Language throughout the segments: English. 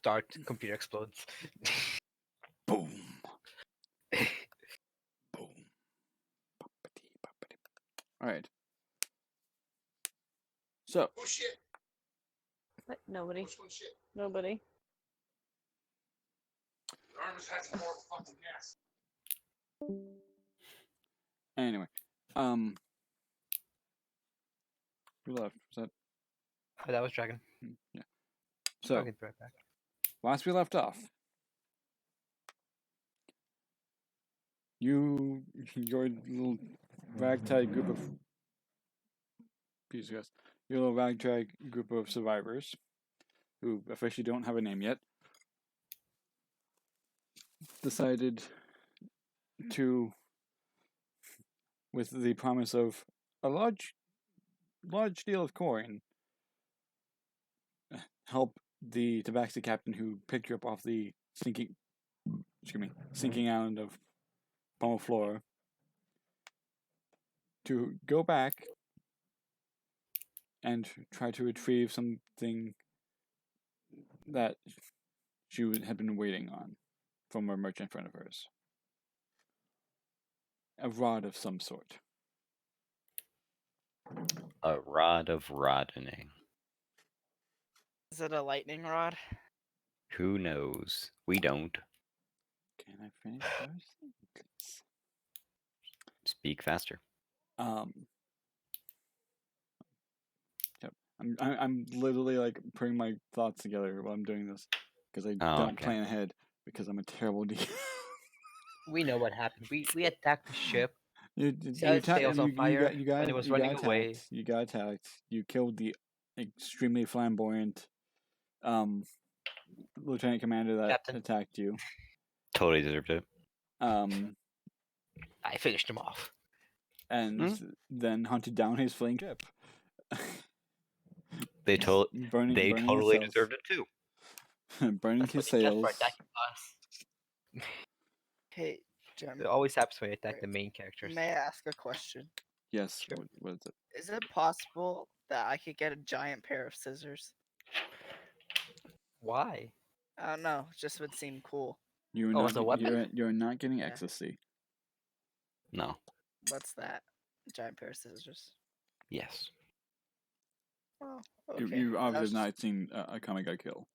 start, computer explodes. Boom. Boom. All right. So. Oh shit! What? Nobody. Which one shit? Nobody. Your arm has some more fucking gas. Anyway, who left? Was that? Oh, that was Dragon. Yeah. So, I'll get right back. last we left off, your little ragtag group of your little ragtag group of survivors, who officially don't have a name yet, decided to, with the promise of a large deal of coin, help the tabaxi captain who picked you up off the sinking island of Pomoflora to go back and try to retrieve something that she had been waiting on from a merchant friend of hers. A rod of some sort. A rod of roddening. Is it a lightning rod? Who knows? We don't. Can I finish first? Speak faster. Yep. I'm literally like putting my thoughts together while I'm doing this because I don't plan ahead because I'm a terrible DM. We know what happened. We attacked the ship. You sails on fire. You got and it was you running got away. attacked. You got attacked. You killed the extremely flamboyant lieutenant commander that Captain. attacked you. Totally deserved it. I finished him off. And then hunted down his fleeing ship. They burning totally his deserved it too. sails. Burning That's his what they get sails. for attacking us. Hey, Jim. It always happens when you attack the main characters. May I ask a question? Yes. Sure. What is it? Is it possible that I could get a giant pair of scissors? Why? I don't know. It just would seem cool. You're Oh, not. as a weapon? You're not getting Yeah. ecstasy. No. What's that? A giant pair of scissors. Yes. Oh, okay. You That obviously was have not seen a comic I kill.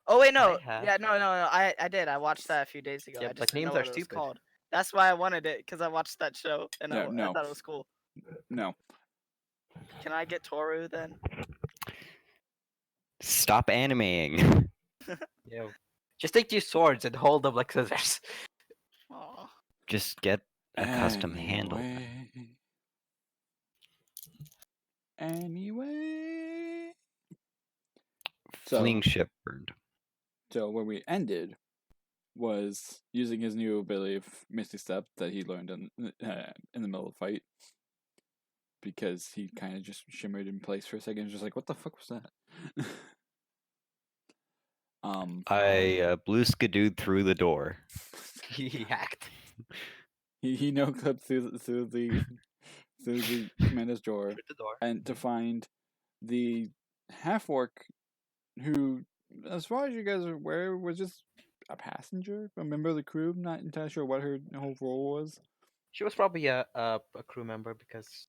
Oh wait, no. I have. Yeah, no. I did. I watched that a few days ago. Yeah, I just but didn't names know are what it was stupid. called. That's why I wanted it because I watched that show and Yeah, I no. thought it was cool. No. Can I get Toru then? Stop animating. Yeah. Just take 2 swords and hold them like scissors. Aw. Just get a custom handle. Anyway. So, Fleeing ship burned. so where we ended was using his new ability of Misty Step that he learned in the middle of the fight. Because he kind of just shimmered in place for a second. Just like, what the fuck was that? I blue skidooed through the door. He hacked. he no clipped through the commander's door Through the door. and to find the half orc who, as far as you guys are aware, was just a passenger, a member of the crew. I'm not entirely sure what her whole role was. She was probably a crew member because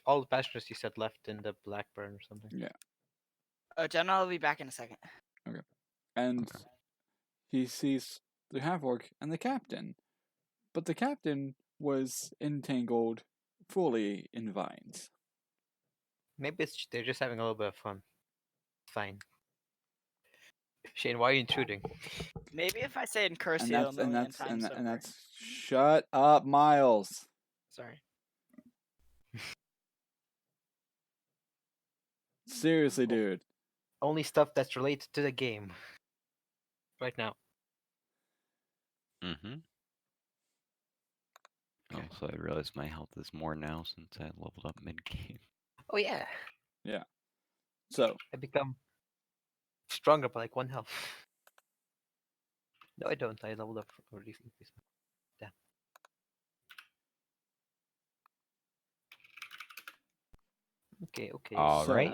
all the passengers he said left in the Blackburn or something. Yeah. Jenna, I'll be back in a second. And he sees the half orc and the captain. But the captain was entangled fully in vines. Maybe they're just having a little bit of fun. Fine. Shane, why are you intruding? Maybe if I say it in And cursive a that's million times over. and that's shut up, Miles. Sorry. Seriously, dude. Only stuff that's related to the game. Right now. Mm-hmm. Okay. Also, I realize my health is more now since I leveled up mid-game. Oh yeah. So I become stronger by like 1 health. No, I don't. I leveled up for recently. Damn. Okay. All So- right.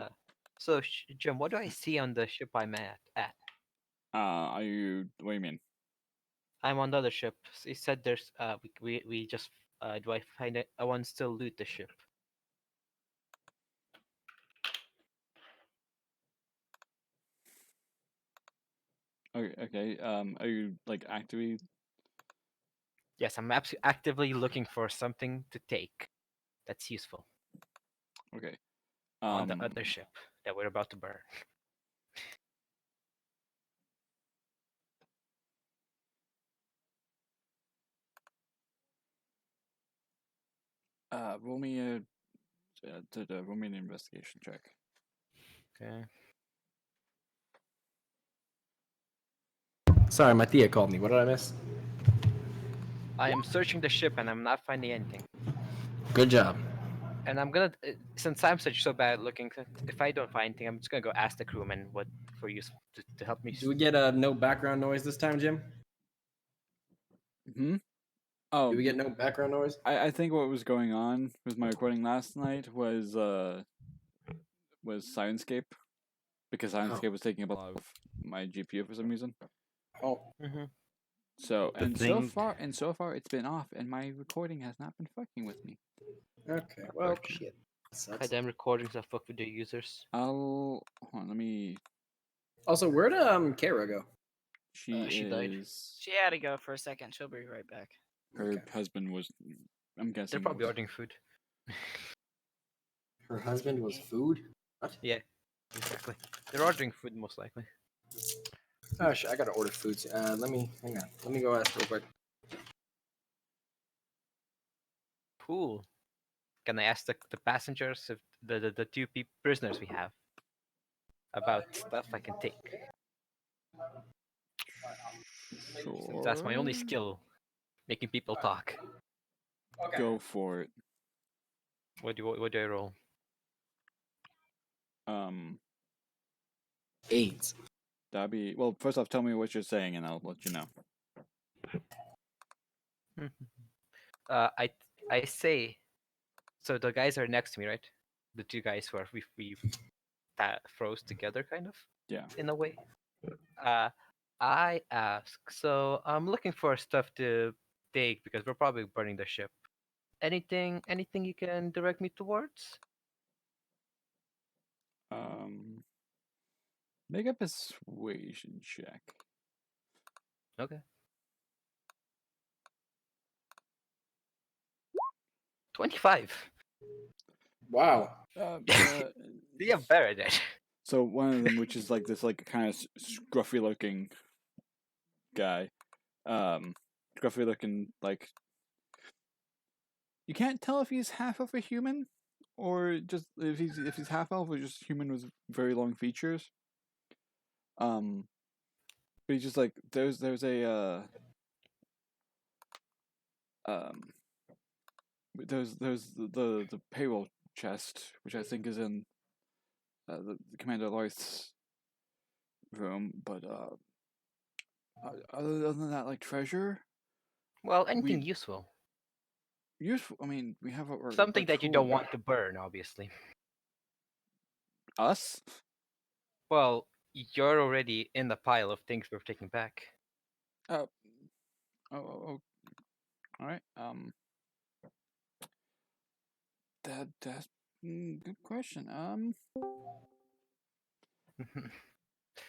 So, Jim, what do I see on the ship I'm at? Are you? What do you mean? I'm on the other ship. He said there's we just do I find it? I want to still loot the ship. Okay. Okay. Are you like actively? Yes, I'm actively looking for something to take that's useful Okay. on the other ship that we're about to burn. Roll me roll me an investigation check. Okay. Sorry, my Thea called me. What did I miss? I am searching the ship and I'm not finding anything. Good job. And I'm gonna, since I'm so bad at looking, if I don't find anything, I'm just gonna go ask the crewman what for use to help me. Do we get no background noise this time, Jim? Hmm. Oh, Do we get no background noise? I think what was going on with my recording last night was Sirenscape, because Sirenscape was taking up a lot of my GPU for some reason. Oh, Mm-hmm. So The and thing- so far it's been off, and my recording has not been fucking with me. okay. Well, Fuck. shit. Sucks. Goddamn recordings that fuck with the users. Hold on, let me. Also, where'd Kara go? She She died. is. She had to go for a second. She'll be right back. Her Okay. husband was. I'm guessing. They're probably was- ordering food. Her husband was food. What? Yeah, exactly. They're ordering food most likely. Oh shit! I gotta order food. Let me hang on. Let me go ask real quick. Cool. Can I ask the passengers, if the two prisoners we have, about stuff I can take? Since that's my only Sure. skill, making people talk. Go for it. What do I roll? AIDS. That'd be well. First off, tell me what you're saying, and I'll let you know. I say, so the guys are next to me, right? The two guys who are we froze together, kind of. Yeah. In a way. I ask, so I'm looking for stuff to take because we're probably burning the ship. Anything you can direct me towards? Make a persuasion check. Okay. 25. Wow. Yeah, better than. So one of them, which is like this, like kind of scruffy looking guy, scruffy looking, like you can't tell if he's half of a human or just if he's half elf or just human with very long features. But he's just like there's a there's the payroll chest, which I think is in the Commander Larth's room, but other than that, like treasure, Well, anything useful. useful. I mean, we have our Something that you don't crew. want to burn, obviously. Us. Well, you're already in the pile of things we're taking back. Oh, all right. That's good question.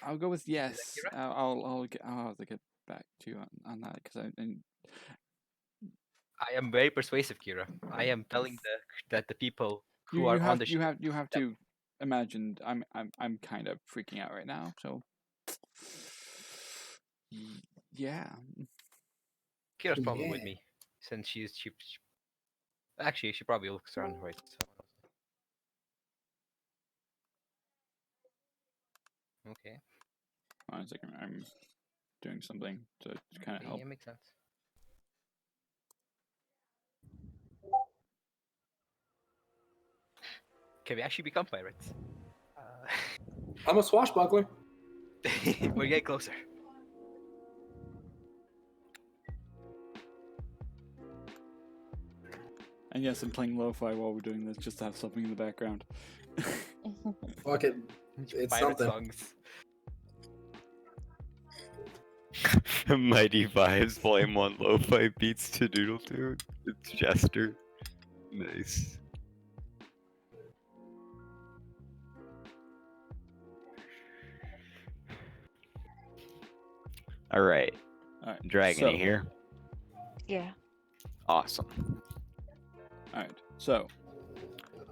I'll go with yes. I'll have to get back to you on that because I am very persuasive, Kira. I am telling that the people who you are on have the ship. you have to imagine I'm kind of freaking out right now. So yeah. Kira's probably with Yeah. me, since she actually she probably looks around right. So. Okay. Hold on a second. I'm doing something to kind of help. Yeah, makes sense. Can we actually become pirates? I'm a swashbuckler. We're getting closer. And yes, I'm playing lo-fi while we're doing this, just to have something in the background. Fuck it. It's Pirate something. songs. Mighty Vibes Volume 1 Lo-Fi Beats to Doodle Tune. It's Jester. Nice. Alright. Alright. Dragon, you here? Yeah. Awesome. Alright. So,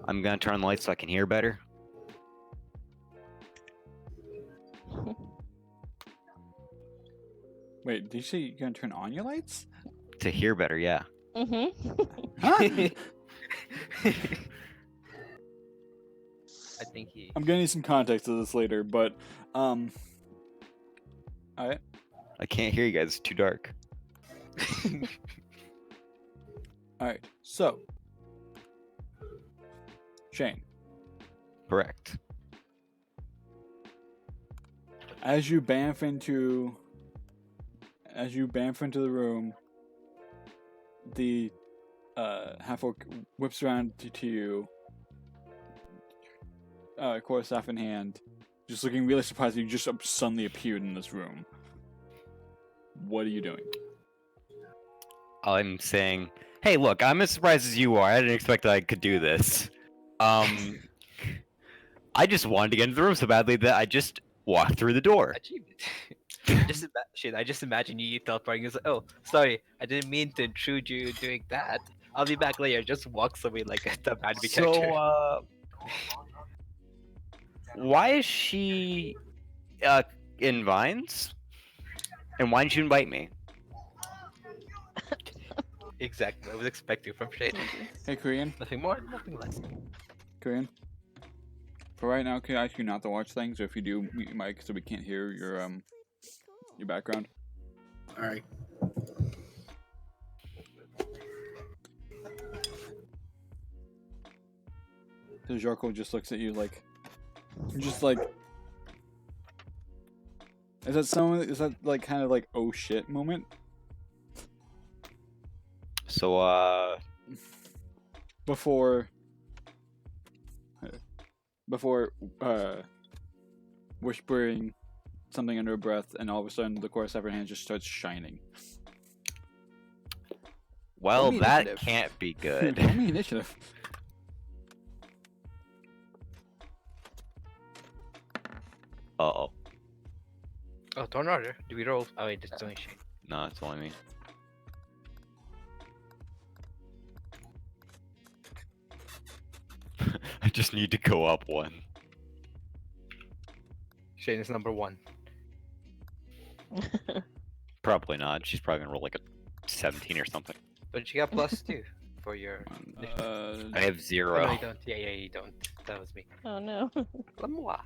I'm gonna turn on the lights so I can hear better. wait, did you say you're gonna turn on your lights? To hear better, yeah. Mm-hmm. Huh? I think he. I'm gonna need some context to this later, but alright. I can't hear you guys, it's too dark. Alright. So, Shane, Correct. as you bamf into the room, the half-orc whips around to you, quarterstaff in hand, just looking really surprised that you just suddenly appeared in this room. What are you doing? I'm saying, hey, look, I'm as surprised as you are. I didn't expect that I could do this. I just wanted to get into the room so badly that I just walked through the door. Achievement. Shit, I just imagine you teleporting. It's like, oh, sorry, I didn't mean to intrude you doing that. I'll be back later. Just walks away like a bad character. So, why is she in Vines? And why didn't you invite me? Exactly, what I was expecting from Shane. Hey, Korean. Nothing more, nothing less. Korean. For right now, can I ask you not to watch things, or if you do, mute your mic so we can't hear your background. All right. The Jorko just looks at you like, just like, is that like kind of like oh shit moment? So, Before whispering something under her breath, and all of a sudden the chorus of her hand just starts shining. well, Roll me that initiative. can't be good. Roll me initiative. Uh-oh. Oh, turn order. Do we roll? Oh wait, it's only Shane. No, it's only me. I just need to go up one. Shane is number 1. Probably not. She's probably gonna roll like a 17 or something. But you got +2 for your. I have Oh, 0. no, you don't. Yeah, you don't. That was me. Oh no. Moi.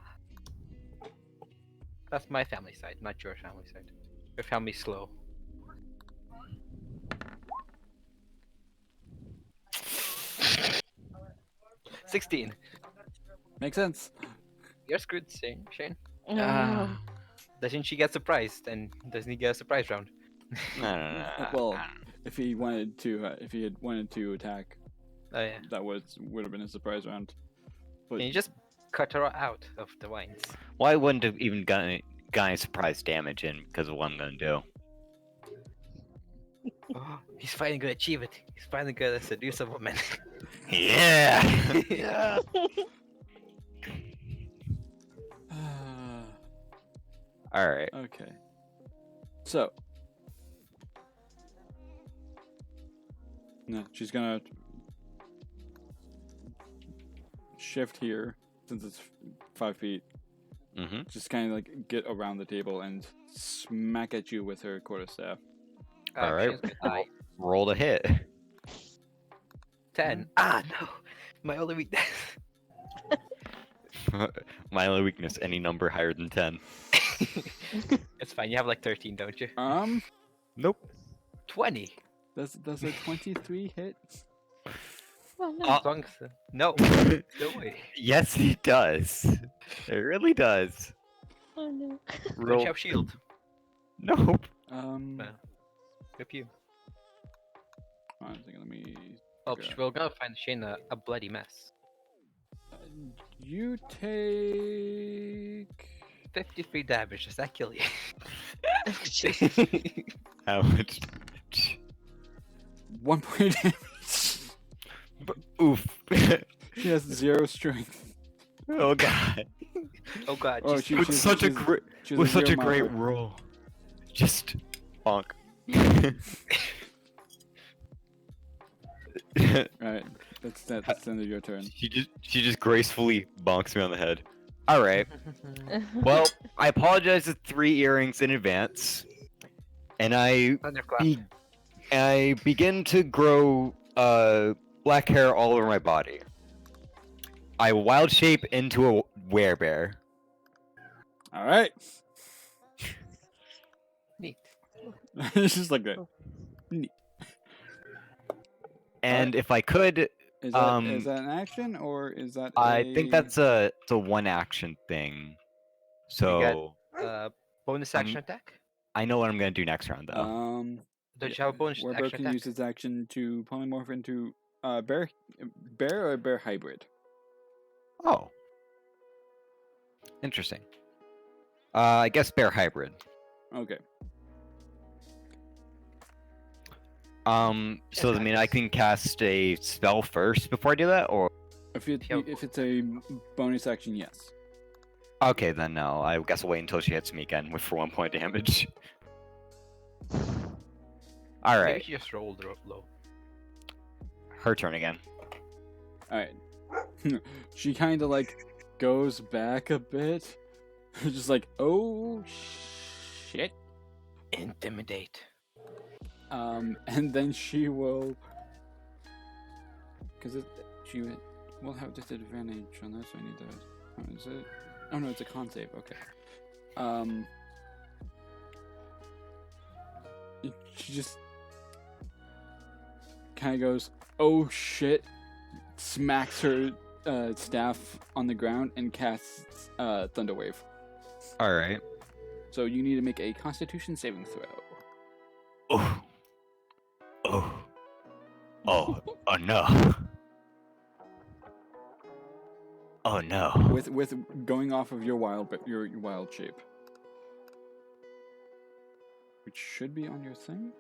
That's my family side, not your family side. Your family's slow. $16. Makes sense. You're screwed, Shane. Oh, no. Doesn't she get surprised? And doesn't he get a surprise round? No. Well, if he wanted to, if he had wanted to attack, Oh yeah. that would have been a surprise round. But Can you just cut her out of the vines? Well, I wouldn't have even got any surprise damage in because of what I'm gonna do. Oh, he's finally gonna achieve it. He's finally gonna seduce a woman. Yeah! Yeah. Alright. okay. So, no, she's gonna shift here since it's 5 feet. Mm-hmm. Just kind of like get around the table and smack at you with her quarterstaff. Alright. Shane's gonna die. Roll to hit. 10. Ah no, my only weakness. My only weakness, any number higher than 10. It's fine. You have like 13, don't you? Nope. 20. Does a 23 hit? Oh no. As long as- No. No way. Yes, he does. It really does. Oh no. Don't Roll. you have shield? Nope. Well, rip you. I'm thinking, let me. Oh, Okay. we're gonna find Shane a bloody mess. You take 53 damage. Does that kill you? How much? 1 point damage. Oof. She has 0 strength. Oh god. Oh god. Oh, just- she- With such a she's- great, she has with such a 0 great modifier. roll. Just bonk. Alright, that's the end of your turn. she just gracefully bonks me on the head. All right. Well, I apologize to 3 earrings in advance, and Thunderclap. I begin to grow black hair all over my body. I wild shape into a werebear. Alright. Neat. It's just like that. And if I could, Is Um, that an action or is that I think that's it's a one action thing. So Bonus Um, action attack? I know what I'm gonna do next round though. Don't you have a bonus Werebear action can attack? use its action to polymorph into bear or bear hybrid. Oh. Interesting. I guess bear hybrid. Okay. So does it mean I can cast a spell first before I do that, or If it's Yo. if it's a bonus action, yes. okay then no. I guess I'll wait until she hits me again with for 1 point damage. All Maybe right, she just rolled low. her turn again. All right. She kind of like goes back a bit, just like oh shit. Intimidate. And then she will, because she will have disadvantage on this. I need that. Oh, is it? Oh no, it's a con save. Okay. She just kind of goes, "Oh shit!" Smacks her staff on the ground and casts Thunder Wave. All right. So you need to make a Constitution saving throw. Oh. Oh. Oh. Oh no. Oh no. With going off of your your wild shape, which should be on your thing.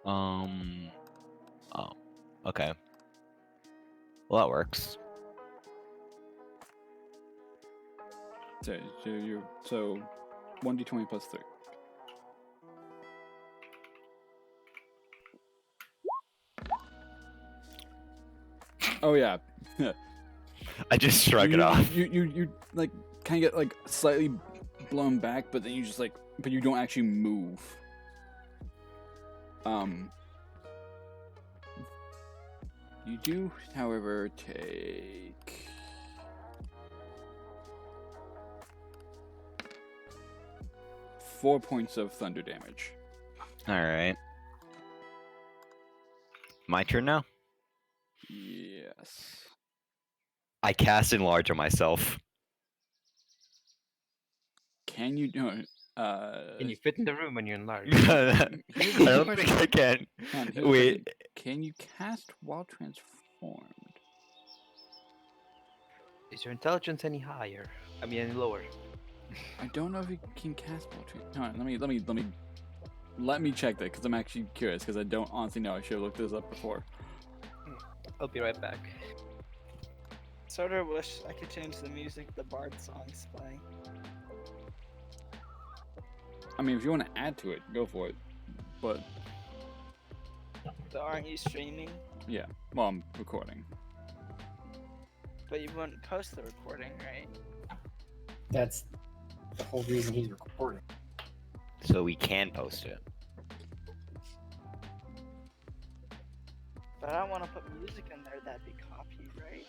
Oh. Okay. Well, that works. So 1d20 plus 3. Oh yeah. I just shrug it off. You like kind of get like slightly blown back, but then you just like, but you don't actually move. You do, however, take 4 points of thunder damage. All right. My turn now. Yes. I cast enlarge on myself. Can you do it? Can you fit in the room when you're enlarged? I don't think I can. Hold on, here's the Wait. thing. Can you cast while transformed? Is your intelligence any higher? I mean, any lower? I don't know if you can cast while transformed. Hold on, let me check that because I'm actually curious because I don't honestly know. I should have looked this up before. I'll be right back. Sort of wish I could change the music the Bard song's playing. I mean, if you want to add to it, go for it. But So aren't you streaming? yeah, well, I'm recording. But you wouldn't post the recording, right? That's the whole reason he's recording. So we can post it. But I don't want to put music in there that'd be copyright.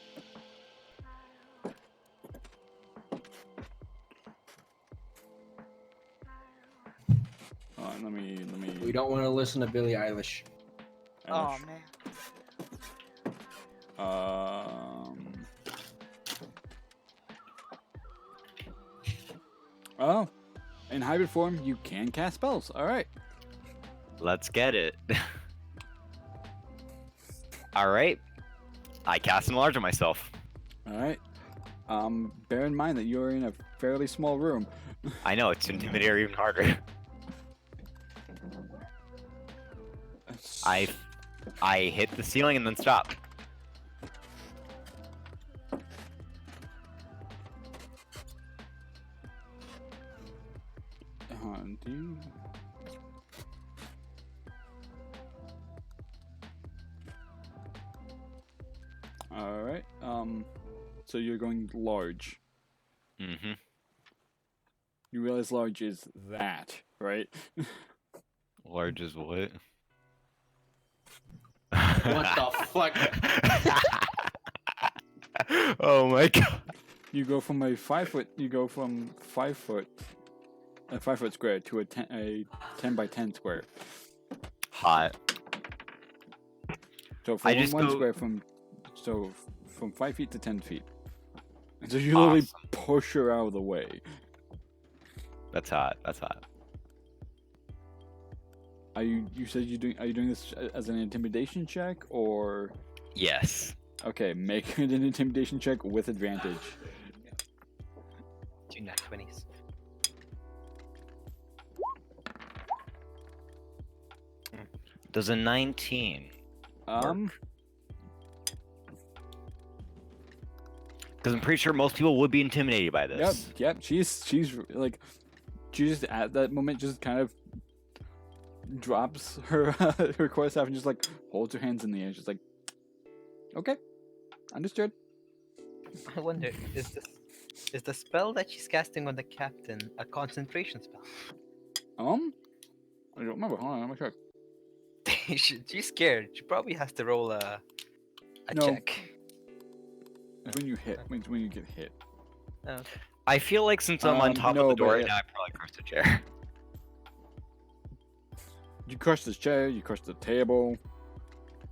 Hold on, let me. We don't want to listen to Billie Eilish. Oh man. Oh, in hybrid form, you can cast spells. All right. Let's get it. All right. I cast enlarge on myself. All right. Bear in mind that you're in a fairly small room. I know, it's intimidate her even harder. I hit the ceiling and then stop. Do you... Alright, so you're going large. Mm-hmm. You realize large is that, right? Large as what? What the fuck? Oh my god. You go from a 5 foot, a 5 foot square to a 10 by 10 square. Hot. So I from just one go- square from 5 feet to 10 feet. And so you literally Awesome. push her out of the way. That's hot. That's hot. Are you said are you doing this as an intimidation check or Yes. okay, make it an intimidation check with advantage. 2 nat 20s. Does a 19? Because I'm pretty sure most people would be intimidated by this. Yep. She's like, she just at that moment just kind of drops her her quarterstaff and just like holds her hands in the air. She's like, okay, understood. I wonder, is the spell that she's casting on the captain a concentration spell? I don't remember. Hold on, let me check. She's scared. She probably has to roll a No. check. It's when you hit, when you get hit. Oh, I feel like since I'm on top no, of the door but right now, I probably crushed a chair. You crush this chair. You crush the table.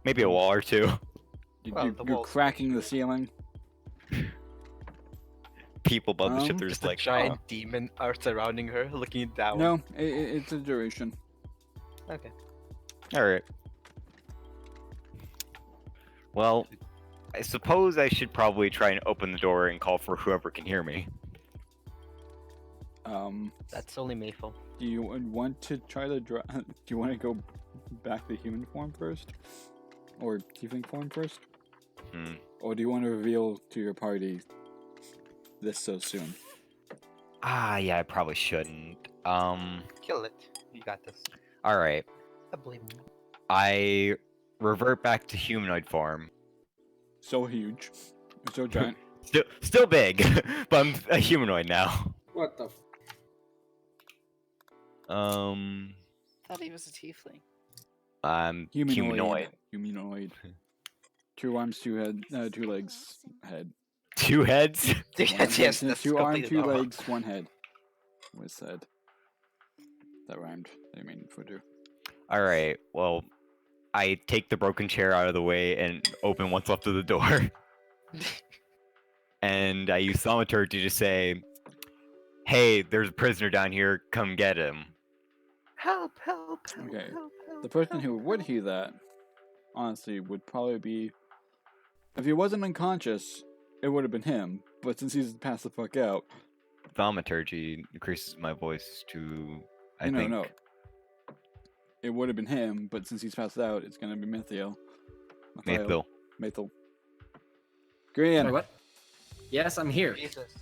Maybe a wall or two. Well, the You're wall's cracking the ceiling. People above the ship, they're just just a like, giant demon are surrounding her, looking down. No, it's a duration. Okay. Alright. Well, I suppose I should probably try and open the door and call for whoever can hear me. That's only Mayful. Do you want to try to do you want to go back to human form first, or tiefling form first, or do you want to reveal to your party this so soon? Yeah, I probably shouldn't. Kill it. You got this. Alright. I believe in you. I revert back to humanoid form. So huge, so giant. Still big, but I'm a humanoid now. What the? Thought he was a tiefling. I'm humanoid. Humanoid. 2 arms, 2 legs, head. 2 heads? Yes, that's 2 arms, completely 2 normal. legs, 1 head. Was said. That rhymed. I mean, for do. Alright, well, I take the broken chair out of the way and open what's left of the door. And I use thaumaturgy to say, hey, there's a prisoner down here, come get him. Help, help, help, Okay. help, help. The person who would hear that, honestly, would probably be. If he wasn't unconscious, it would have been him. But since he's passed the fuck out, Thaumaturgy increases my voice to, I no, think. no. It would have been him, but since he's passed out, it's gonna be Mithiel. Maythil. Mithiel. Green. Wait, what? Yes, I'm here. Jesus.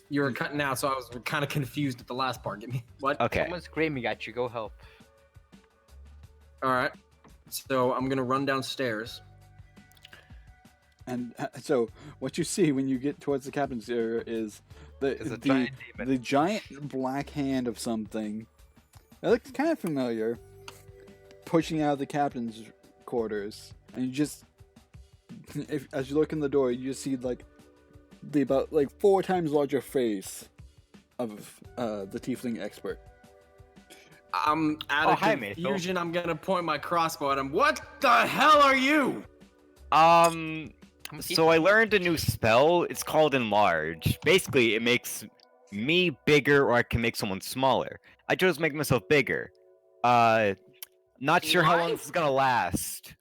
You were cutting out, so I was kind of confused at the last part. Give me what? Okay. Someone's screaming at you. Go help. All right. So I'm gonna run downstairs. And so, what you see when you get towards the captain's area is It's a giant demon. the giant black hand of something. It looks kind of familiar. Pushing out of the captain's quarters, and you just, as you look in the door, you just see like the about 4 times larger face of the tiefling expert. I'm out Oh, of hi, Maythil. confusion. I'm gonna point my crossbow at him. What the hell are you? So I learned a new spell. It's called Enlarge. Basically, it makes me bigger, or I can make someone smaller. I chose to make myself bigger. Not sure how long Why? this is gonna last.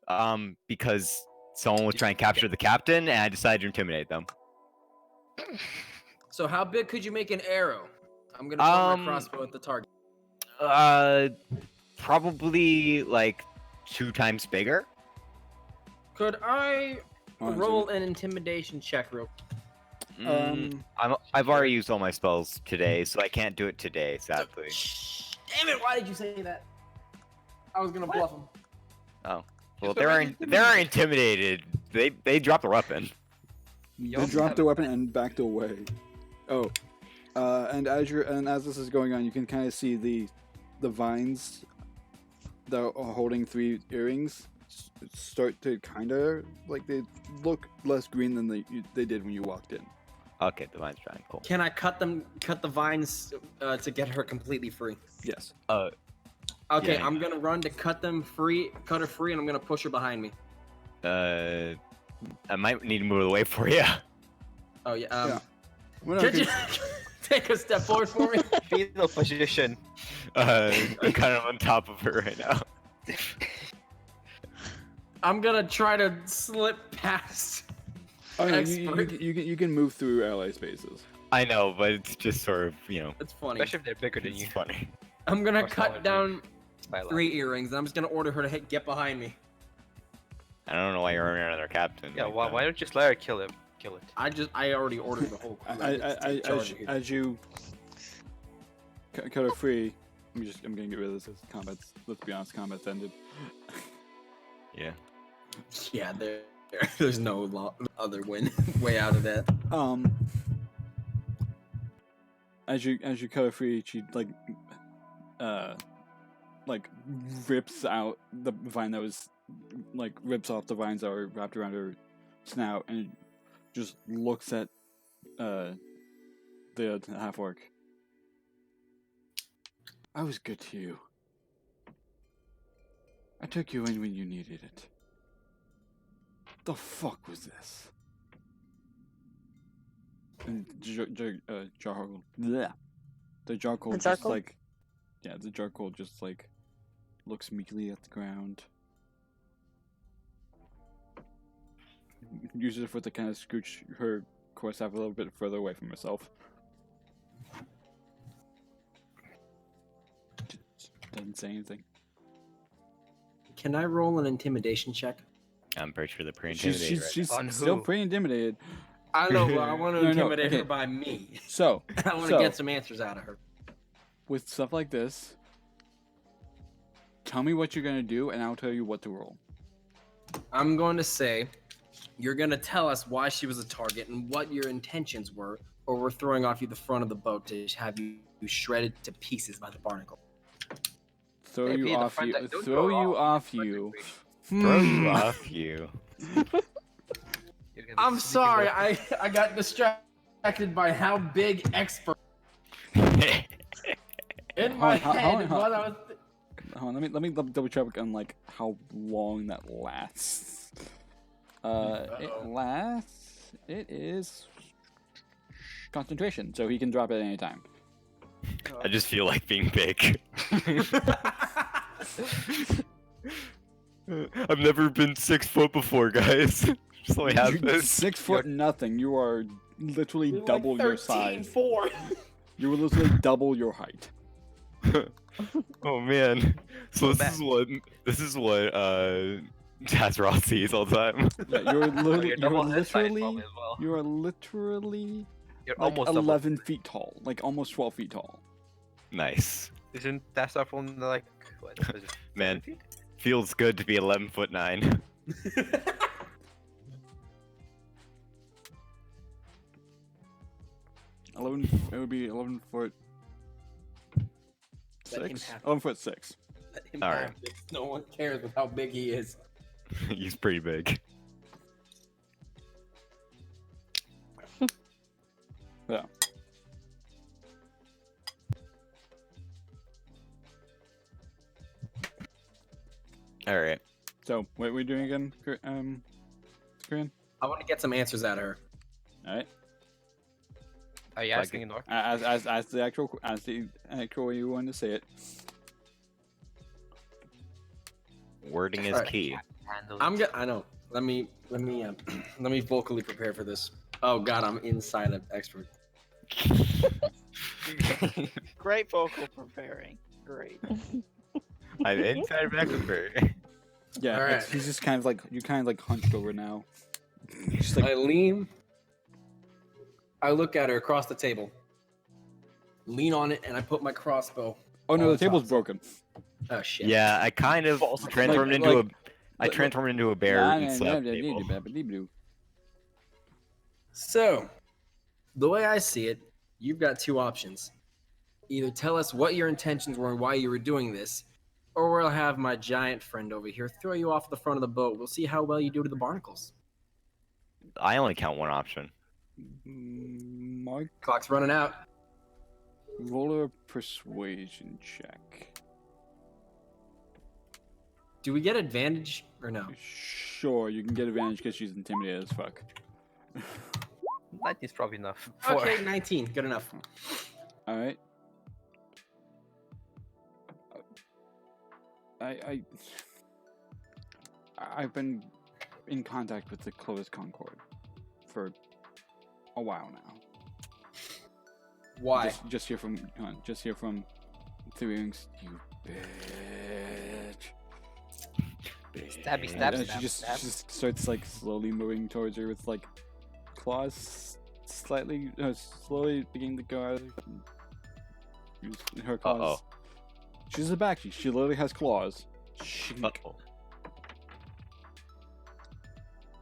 Because someone was trying to capture the captain, and I decided to intimidate them. So how big could you make an arrow? I'm gonna point my crossbow at the target. Probably like 2 times bigger. Could I Hold on a roll an intimidation check real? I've already used all my spells today, so I can't do it today, sadly. Damn it! Why did you say that? I was gonna bluff him. Well, Just they're intimidated. They drop their weapon. They drop their weapon and backed away. Oh, and as this is going on, you can kind of see the vines that are holding 3 earrings start to kind of like they look less green than they did when you walked in. Okay, the vine's trying. Cool. Can I cut the vines to get her completely free? Yes. Okay, Yeah. I'm gonna run to cut her free, and I'm gonna push her behind me. I might need to move away for you. Oh yeah. Yeah. Well, Could okay. you take a step forward for me? Fetal position. I'm kind of on top of her right now. I'm gonna try to slip past. Oh, no, Expert. you can move through ally spaces. I know, but it's just sort of, It's funny. Especially if they're bigger than it's you. funny. I'm gonna Or cut solid down Bylaw. 3 earrings, and I'm just gonna order her to get behind me. I don't know why you're running another captain. Yeah, like why that. don't you just let her kill it? Kill it. I already ordered the whole crew. I get to take charge of it. As you cut her free, I'm gonna get rid of this. Combat's, let's be honest, combat's ended. Yeah. Yeah, there's no other way out of that. As you cut her free, she rips out the vine that was rips off the vines that were wrapped around her snout and just looks at the half orc. I was good to you. I took you in when you needed it. The fuck was this? And Jarhol, bleh. The Jarhol The just Jarhol? the Jarhol just looks meekly at the ground. Uses her foot to kind of scooch her quarterstaff a little bit further away from herself. Doesn't say anything. Can I roll an intimidation check? I'm pretty sure they're pretty intimidated right She's On still who? pretty intimidated. I know, but I want to No, intimidate okay. her by me. So, I want to get some answers out of her. with stuff like this, tell me what you're gonna do, and I'll tell you what to roll. I'm going to say, you're going to tell us why she was a target and what your intentions were, or we're throwing off you the front of the boat to have you shredded to pieces by the barnacle. Throw Maybe you the off front you. that- don't Throw throw you off off you. Throw you off you. You're gonna be I'm sleeping sorry, with- I got distracted by how big expert in my Hold on, head. hold on. What I was Hold on, let me double check on how long that lasts. It is concentration, so he can drop it at any time. I just feel like being big. I've never been 6 foot before, guys. Just let me have You're this. 6 foot nothing. You are literally double your size. 4. You were literally double your height. Oh man. So Go this is what Tazroth sees all the time. Yeah, you're literally, You're double his size literally, probably as well. you are literally You're like almost double. 11 feet tall, like almost 12 feet tall. Nice. Isn't that stuff only like what? Is it Man. 7 feet? Feels good to be 11'9". It would be 11 foot Let him 6. have it. 11 foot 6. Let him All have right. it. No one cares with how big he is. He's pretty big. Yeah. All right. So, what are we doing again, Korean? I want to get some answers out of her. All right. Are you Like asking in order? As the actual way you wanted to say it. Wording is Alright. key. I know. Let me vocally prepare for this. Oh god, I'm inside of expert. Great vocal preparing. Great. I'm inside of expert. Yeah, Alright. he's just kind of like you're kind of like hunched over now. Just like I lean. I look at her across the table. Lean on it, and I put my crossbow. oh no, on the table's top. broken. Oh shit. Yeah, I kind of transformed Like- into like- I transformed into a bear and slapped the table. So, the way I see it, you've got two options. Either tell us what your intentions were and why you were doing this, or we'll have my giant friend over here throw you off the front of the boat. We'll see how well you do to the barnacles. I only count one option. Mark, Clock's running out. roll a persuasion check. Do we get advantage or no? Sure, you can get advantage because she's intimidated as fuck. 19's probably enough. Okay, 19. Good enough. All right. I've been in contact with the Clovis Concord for a while now. Why? Just hear from Three Rings. You bitch. Stabby, stab, And stab, she just stab. starts like slowly moving towards her with like claws slowly beginning to go out. Her claws. She's a Bakshi. She literally has claws. Uh-oh.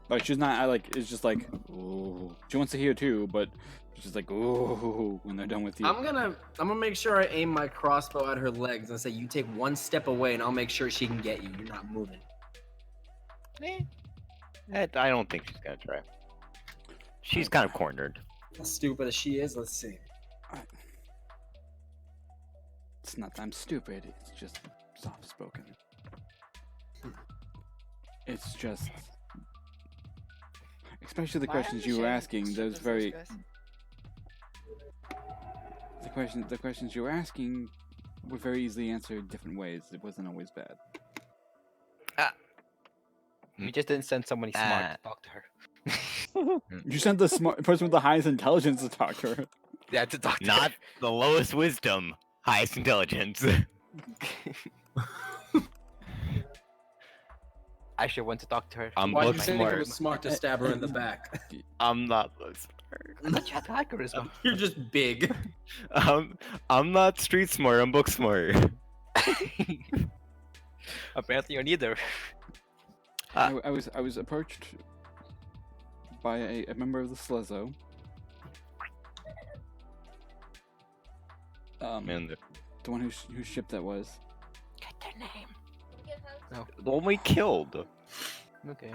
But she's not. I like. It's just like. Ooh. She wants to hear too, but she's just like ooh when they're done with you. I'm gonna make sure I aim my crossbow at her legs and say, "You take one step away, and I'll make sure she can get you. You're not moving." I don't think she's gonna try. She's kind of cornered. As stupid as she is, let's see. It's not that I'm stupid. It's just soft spoken. It's just. Especially the My questions you were understanding asking. is Those she very. doesn't The questions you were asking were very easily answered different ways. It wasn't always bad. We just didn't send somebody smart to talk to her. You sent the smart person with the highest intelligence to talk to her. Yeah, to talk to Not her. the lowest wisdom, highest intelligence. I should want to talk to her. I'm Why do book you think it smart. was smart to stab her in the back? I'm not book smart. I thought you had high charisma. You're just big. I'm not street smart. I'm book smart. Apparently you're neither. I was approached by a member of the Slezo. And The one whose ship that was. Get their name. the one we killed. Okay.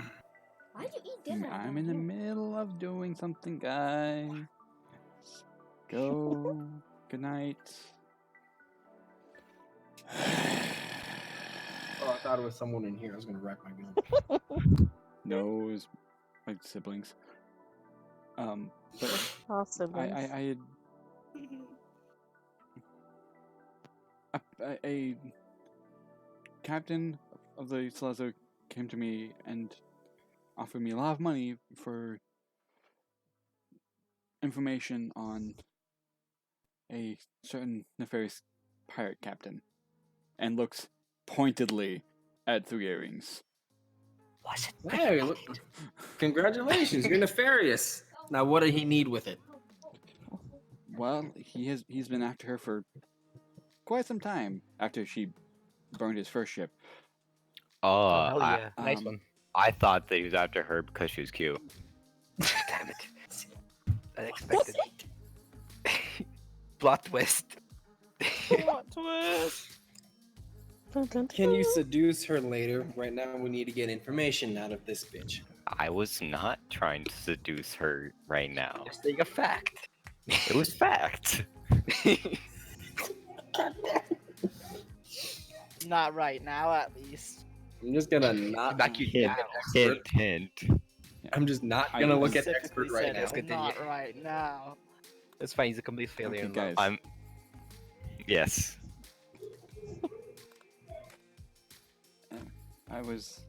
Why do you eat dinner? I'm in the middle of doing something, guys. Go. Good night. Oh, I thought it was someone in here. I was gonna rack my gun. No, it was my siblings. But All siblings. I had a captain of the Salazo came to me and offered me a lot of money for information on a certain nefarious pirate captain, and looks pointedly at Three Earrings. Was it? Hey, look. Congratulations, you're nefarious. Now, what did he need with it? Well, he's been after her for quite some time after she burned his first ship. Oh, hell I, yeah. Nice um, one. I thought that he was after her because she was cute. Damn it. Unexpected. Plot twist. Plot twist. Dun, dun, Can you dun. seduce her later? Right now, we need to get information out of this bitch. I was not trying to seduce her right now. Just take a fact. It was fact. Not right now, at least. I'm just gonna not. Back you Hint, down. hint, hint. I'm just not I gonna look at Specifically expert right said now. Let's continue. Not right now. It's fine. He's a complete failure. Okay, in love. guys. I'm. Yes. I was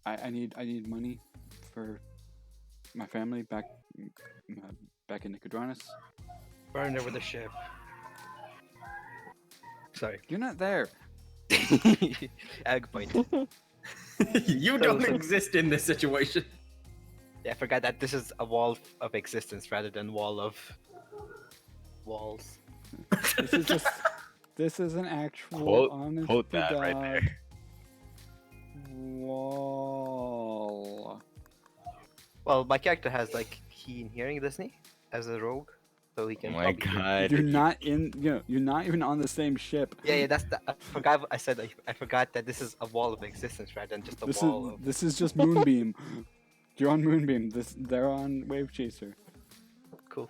I need money for my family back back in Nicodranus. Burn over the ship. Sorry. You're not there. Good point. You don't exist in this situation. Yeah, I forgot that this is a wall of existence rather than wall of walls. This is just. This is an actual Quote- honest quote to that right God there. wall. Well, my character has like keen hearing, doesn't he? As a rogue, so he Oh can. my probably- god. You're not in. You're not even on the same ship. Yeah, that's the. I forgot. What I said. I forgot that this is a wall of existence rather than just a wall of. This is just Moonbeam. You're on Moonbeam. They're on Wave Chaser. Cool.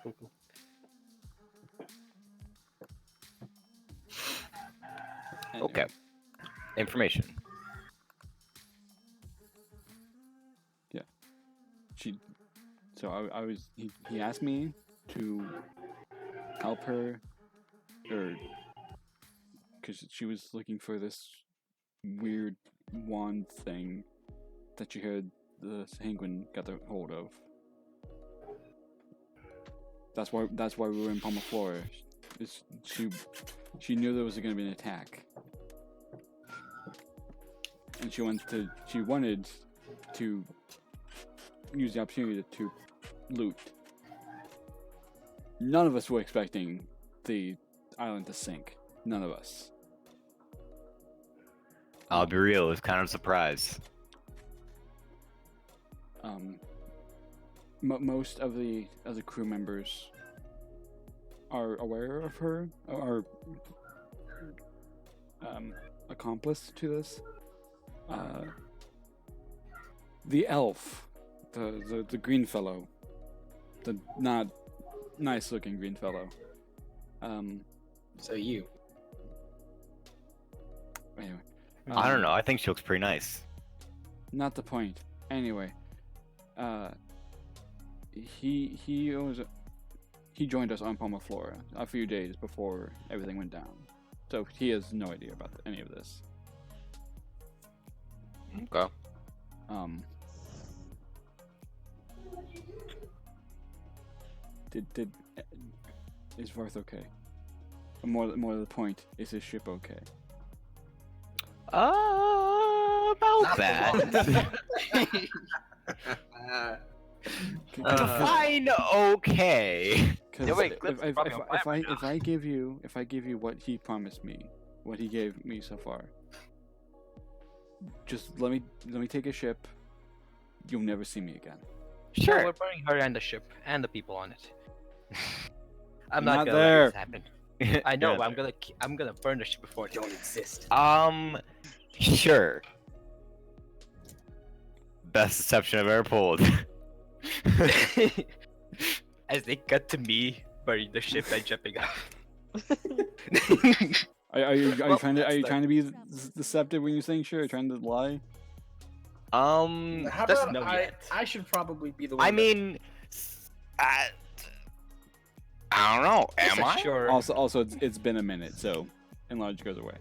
Anyway, Okay. Information. So I was. He asked me to help her, or because she was looking for this weird wand thing that you heard the Sanguine got the hold of. That's why we were in Palmaflora. She knew there was going to be an attack, and she wanted to use the opportunity to loot. None of us were expecting the island to sink. None of us. I'll be real, it was kind of a surprise. Most of the crew members are aware of her, are accomplice to this. The elf, the green fellow, the not nice looking green fellow. So you. Anyway, I don't know, I think she looks pretty nice. not the point. Anyway, he joined us on Palmaflora a few days before everything went down, so he has no idea about any of this. Okay. Did is Varth okay? More to the point, is his ship okay? About Not that. Define okay. Because Yeah, wait, Cliff's probably on fire if I give you what he promised me, what he gave me so far, just let me take a ship. You'll never see me again. Sure. Sure. We're burning her and the ship and the people on it. I'm Not not gonna there. let this happen. I know, Yeah, but I'm gonna burn the ship before it Don't exist. Sure. Best deception I've ever pulled. As they cut to me burning the ship and jumping off. Are you Well, trying to that's trying to be deceptive when you're saying sure? Are you trying to lie? How doesn't about know yet. I should probably be the one. I that- mean, I don't know. Am I? Sure. Also, it's been a minute, so enlarge goes away.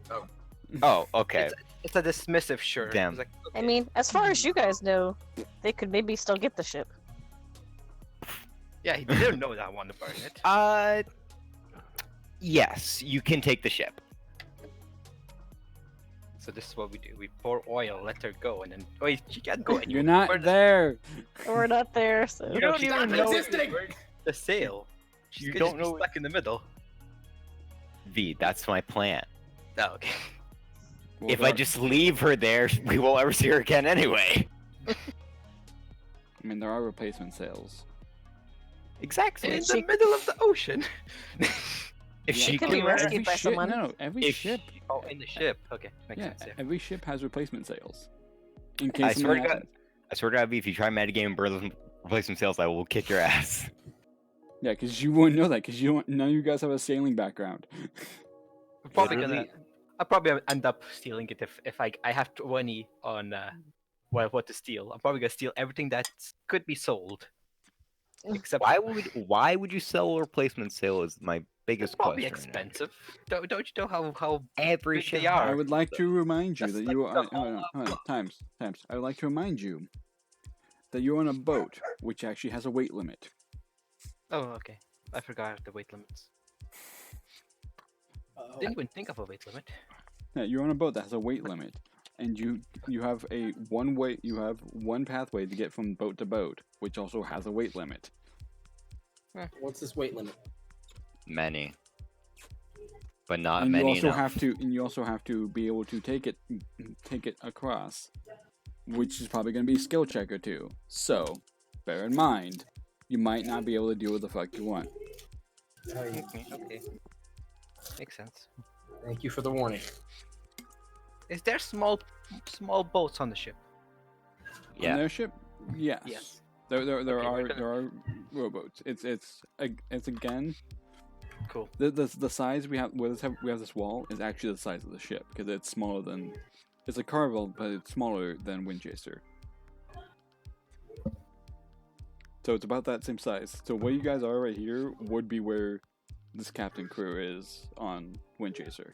Oh, okay. It's a dismissive sure. Damn. It's like, I mean, as far as you guys know, they could maybe still get the ship. yeah, he didn't know that I wanted to burn it. Yes, you can take the ship. So this is what we do. We pour oil, let her go, and then wait, she can't go anywhere. You're not Burn the- there. We're not there, so. You don't Stop even know existing! the sail. You She's don't just know- stuck in the middle. V, that's my plan. Oh, okay. Well, If there I are- just leave her there, we won't ever see her again anyway. I mean, there are replacement sails. Exactly. In the middle of the ocean. If Yeah, she could can, be rescued by ship, someone. No, every If- ship. Oh, in the ship. Okay, makes Yeah, sense. Yeah. every ship has replacement sails. In I case swear something to God, happens. I swear to God, V, if you try metagame and burn replacement sales, I will kick your ass. Yeah, because you wouldn't know that, because none of you guys have a sailing background. I'm probably Literally- gonna. I'll probably end up stealing it if I have 20 on what to steal. I'm probably gonna steal everything that could be sold. Except Why would you sell a replacement sale? Is my biggest probably question. expensive. Don't you know how Every big they ship. are? I would like to remind you That's that like you the are. whole Hold on, times. I would like to remind you that you're on a boat, which actually has a weight limit. Oh, okay. I forgot the weight limits. Oh. Didn't even think of a weight limit. Yeah, you're on a boat that has a weight limit, and you have one pathway to get from boat to boat, which also has a weight limit. What's this weight limit? Many. But not And many you enough. also have to be able to take it across, which is probably going to be a skill check or two. So, bear in mind, you might not be able to do what the fuck you want. Okay. Makes sense. Thank you for the warning. Is there small boats on the ship? On Yeah. their ship, yes. Yes. There Okay, we're are rowboats. It's again Cool. the size we have this wall is actually the size of the ship because it's smaller than it's a Carvel, but it's smaller than Windchaser. So it's about that same size. So where you guys are right here would be where this captain crew is on Windchaser.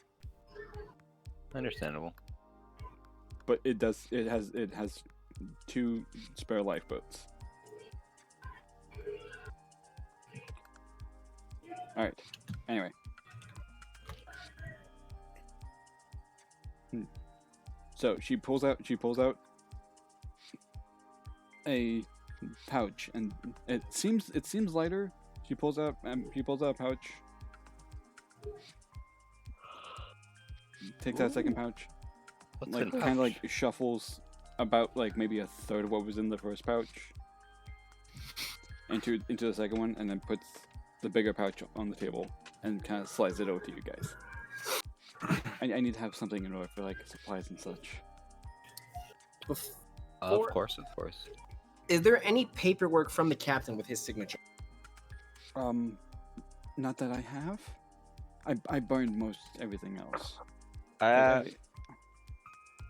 Understandable. But it has 2 spare lifeboats. All right. Anyway. So she pulls out a pouch, and it seems lighter. She pulls out a pouch. Takes out a second pouch. What's Like in the kind of pouch? like shuffles about like maybe a third of what was in the first pouch into the second one, and then puts the bigger pouch on the table and kind of slides it over to you guys. I need to have something in order for like supplies and such. Of course. Is there any paperwork from the captain with his signature? Not that I have. I burned most everything else.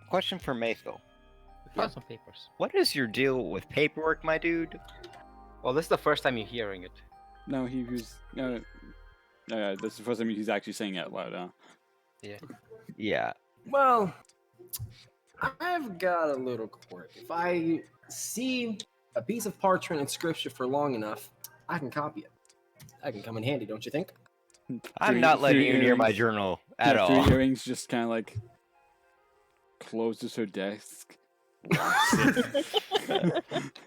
Question for Mayfield. We found some papers. What is your deal with paperwork, my dude? Well, this is the first time you're hearing it. No, he was no. This is the first time he's actually saying it out loud. Huh? Yeah. Well, I've got a little quirk. If I see a piece of parchment and scripture for long enough, I can copy it. That can come in handy, don't you think? I'm not letting you near my earrings. journal at Yeah, all. 3 earrings just kind of like closes her desk.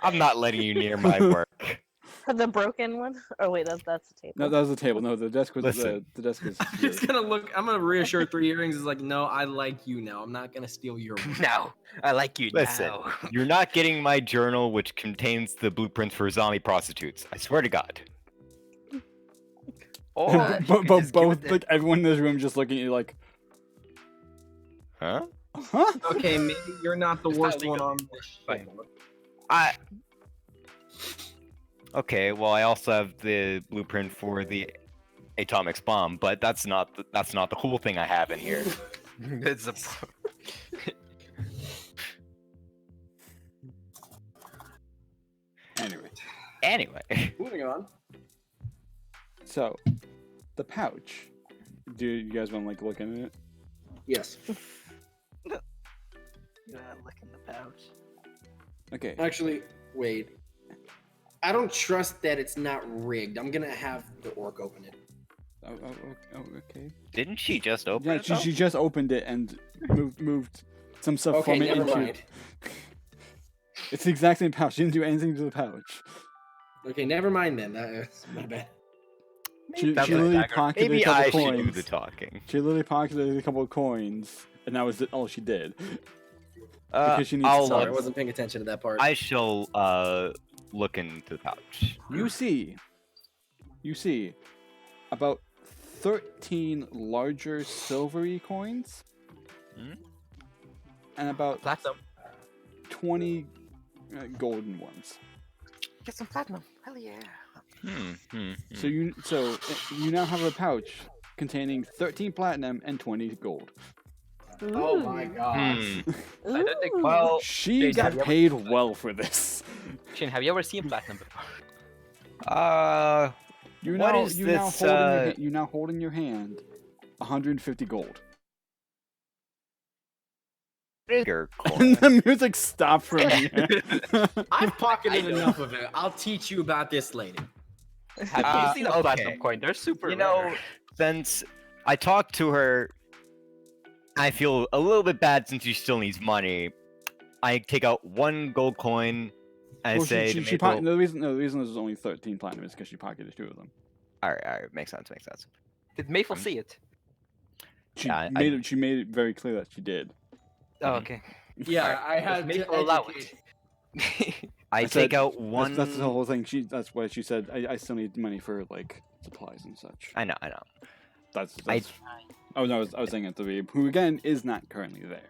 I'm not letting you near my work. The broken one? Oh wait, that's the table. No, that was the table. No, the desk was Listen. the desk is. I'm just gonna look. I'm gonna reassure 3 earrings is like, no, I like you now. I'm not gonna steal your one. No, I like you Listen, now. you're not getting my journal, which contains the blueprints for zombie prostitutes. I swear to God. Or you but could just give both it like everyone in this room just looking at you like, Huh? huh? Okay, maybe you're not the It's not worst one legal. on this Fine. ship. Okay, well, I also have the blueprint for the atomic bomb, but that's not the cool thing I have in here. it's a. Anyway, Moving on. so the pouch. Do you guys want to like look in it? Yes. Yeah, look in the pouch. Okay. Actually, wait. I don't trust that it's not rigged. I'm gonna have the orc open it. Okay. Didn't she just open Yeah, it? though? she just opened it and moved some stuff Okay, from it never into. mind. It's the exact same pouch. She didn't do anything to the pouch. Okay, never mind then. That's my bad. She That's a literally dagger. pocketed Maybe a couple I should do coins. the talking. She literally pocketed a couple of coins, and that was all she did. Because she needs I'll to Sorry, I look. wasn't paying attention to that part. I shall look into the pouch. You see about 13 larger silvery coins, Hmm? and about Platinum. 20 golden ones. Get some platinum. Hell yeah. So you now have a pouch containing 13 platinum and 20 gold. Oh my god. I don't think. Ooh. Well, She Jason, got have you ever paid seen well for this. Shane, have you ever seen platinum before? You What now is you now this, holding your you now hold in your hand 150 gold. bigger coin. And the music stopped for me. I've pocketed I know. enough of it. I'll teach you about this later. Have you seen a platinum okay. coin? They're super You know, rare. since I talked to her, I feel a little bit bad since she still needs money. I take out 1 gold coin. And Well, I say, she to Maple, the reason there's only 13 platinum is because she pocketed 2 of them. all right, makes sense. Did Mayful see it? She made it very clear that she did. Oh, okay. Yeah, I had Mayful to allow educate. it. I said- take out 1. That's the whole thing. That's why she said I still need money for like supplies and such. I know. That's oh no, I was saying it to Veeb, who again is not currently there.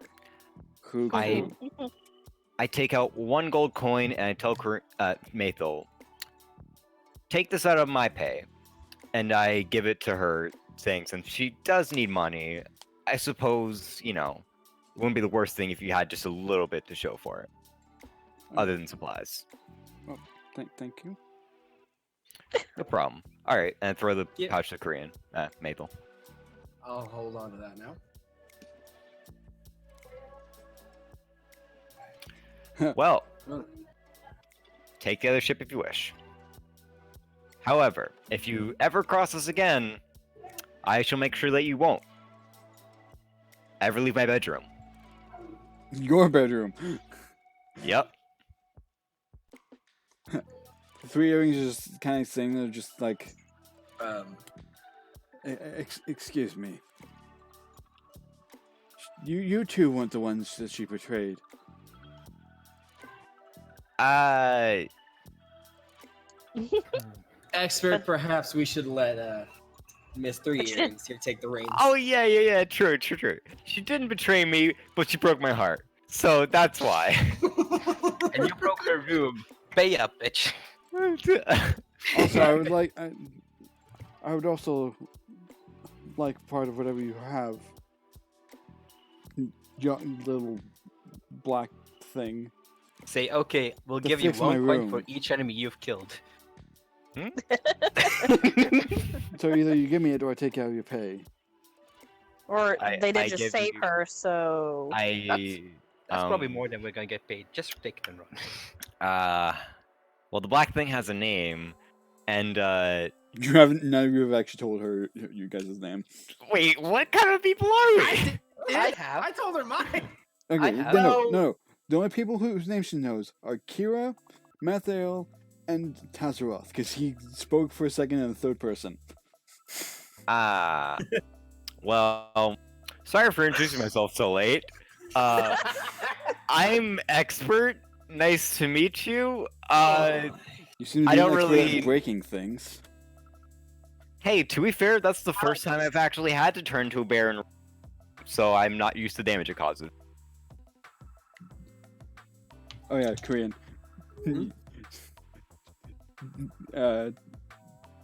Who I take out 1 gold coin and I tell Mathel, take this out of my pay, and I give it to her, saying since she does need money, I suppose it wouldn't be the worst thing if you had just a little bit to show for it, other than supplies. Thank you. No problem. All right, and throw the Yeah. pouch to Korean, Mathel. I'll hold on to that now. Well, Oh. take the other ship if you wish. However, if you ever cross us again, I shall make sure that you won't ever leave my bedroom. Your bedroom. Yep. 3 earrings is just kind of saying they're just like, excuse me. You two weren't the ones that she betrayed. Expert, perhaps we should let Miss Three But you Earrings here take the reins. Oh yeah. True. She didn't betray me, but she broke my heart. So that's why. And you broke her room. Pay up, bitch. Also, I would like. I would also like part of whatever you have. Little black thing. Say, okay, we'll To give you fix my 1 coin room. for each enemy you've killed. So either you give me it or I take out your pay. Or they did I just give save you- her, so That's probably more than we're gonna get paid. Just take it and run. Well, the black thing has a name, and None of you have actually told her you guys' name. wait, what kind of people are we? I have. I told her mine. Okay, have- no. The only people whose names she knows are Kira, Mathael, and Tazaroth, because he spoke for a second in the third person. Well, sorry for introducing myself so late. I'm expert. Nice to meet you. You seem to be I don't an expert really- at breaking things. Hey, to be fair, that's the first time I've actually had to turn to a bear, so I'm not used to damage it causes. Oh yeah, Korean.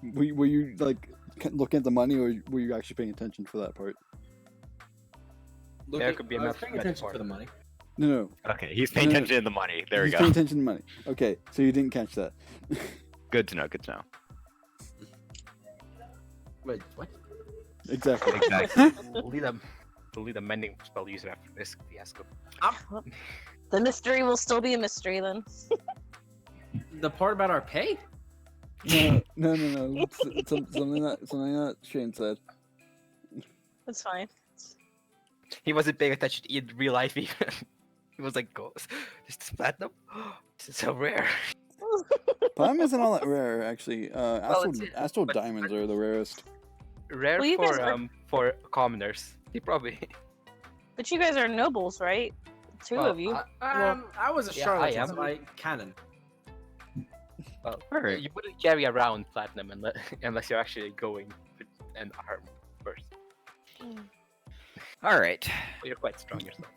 Were you like looking at the money, or were you actually paying attention for that part? There could be a I was method paying attention for for the it. money. No. Okay, he's paying No, no, attention to the money. There we He's go. paying attention to money. Okay, so you didn't catch that. Good to know. Wait, what? Exactly. Exactly. We'll need a mending spell user after this fiasco. the mystery will still be a mystery then. The part about our pay? No. Something that Shane said. That's fine. He wasn't paying attention in real life even. He was like, "Go, this is platinum. This is so rare." Platinum isn't all that rare, actually. Astral but- diamonds are the rarest. Rare Well, you guys were- for commoners. He probably. But you guys are nobles, right? Two Well, of you. I was a yeah, charlatan, I am. so I canon. Alright. You wouldn't carry around platinum unless you're actually going and arm first. All right. But you're quite strong yourself.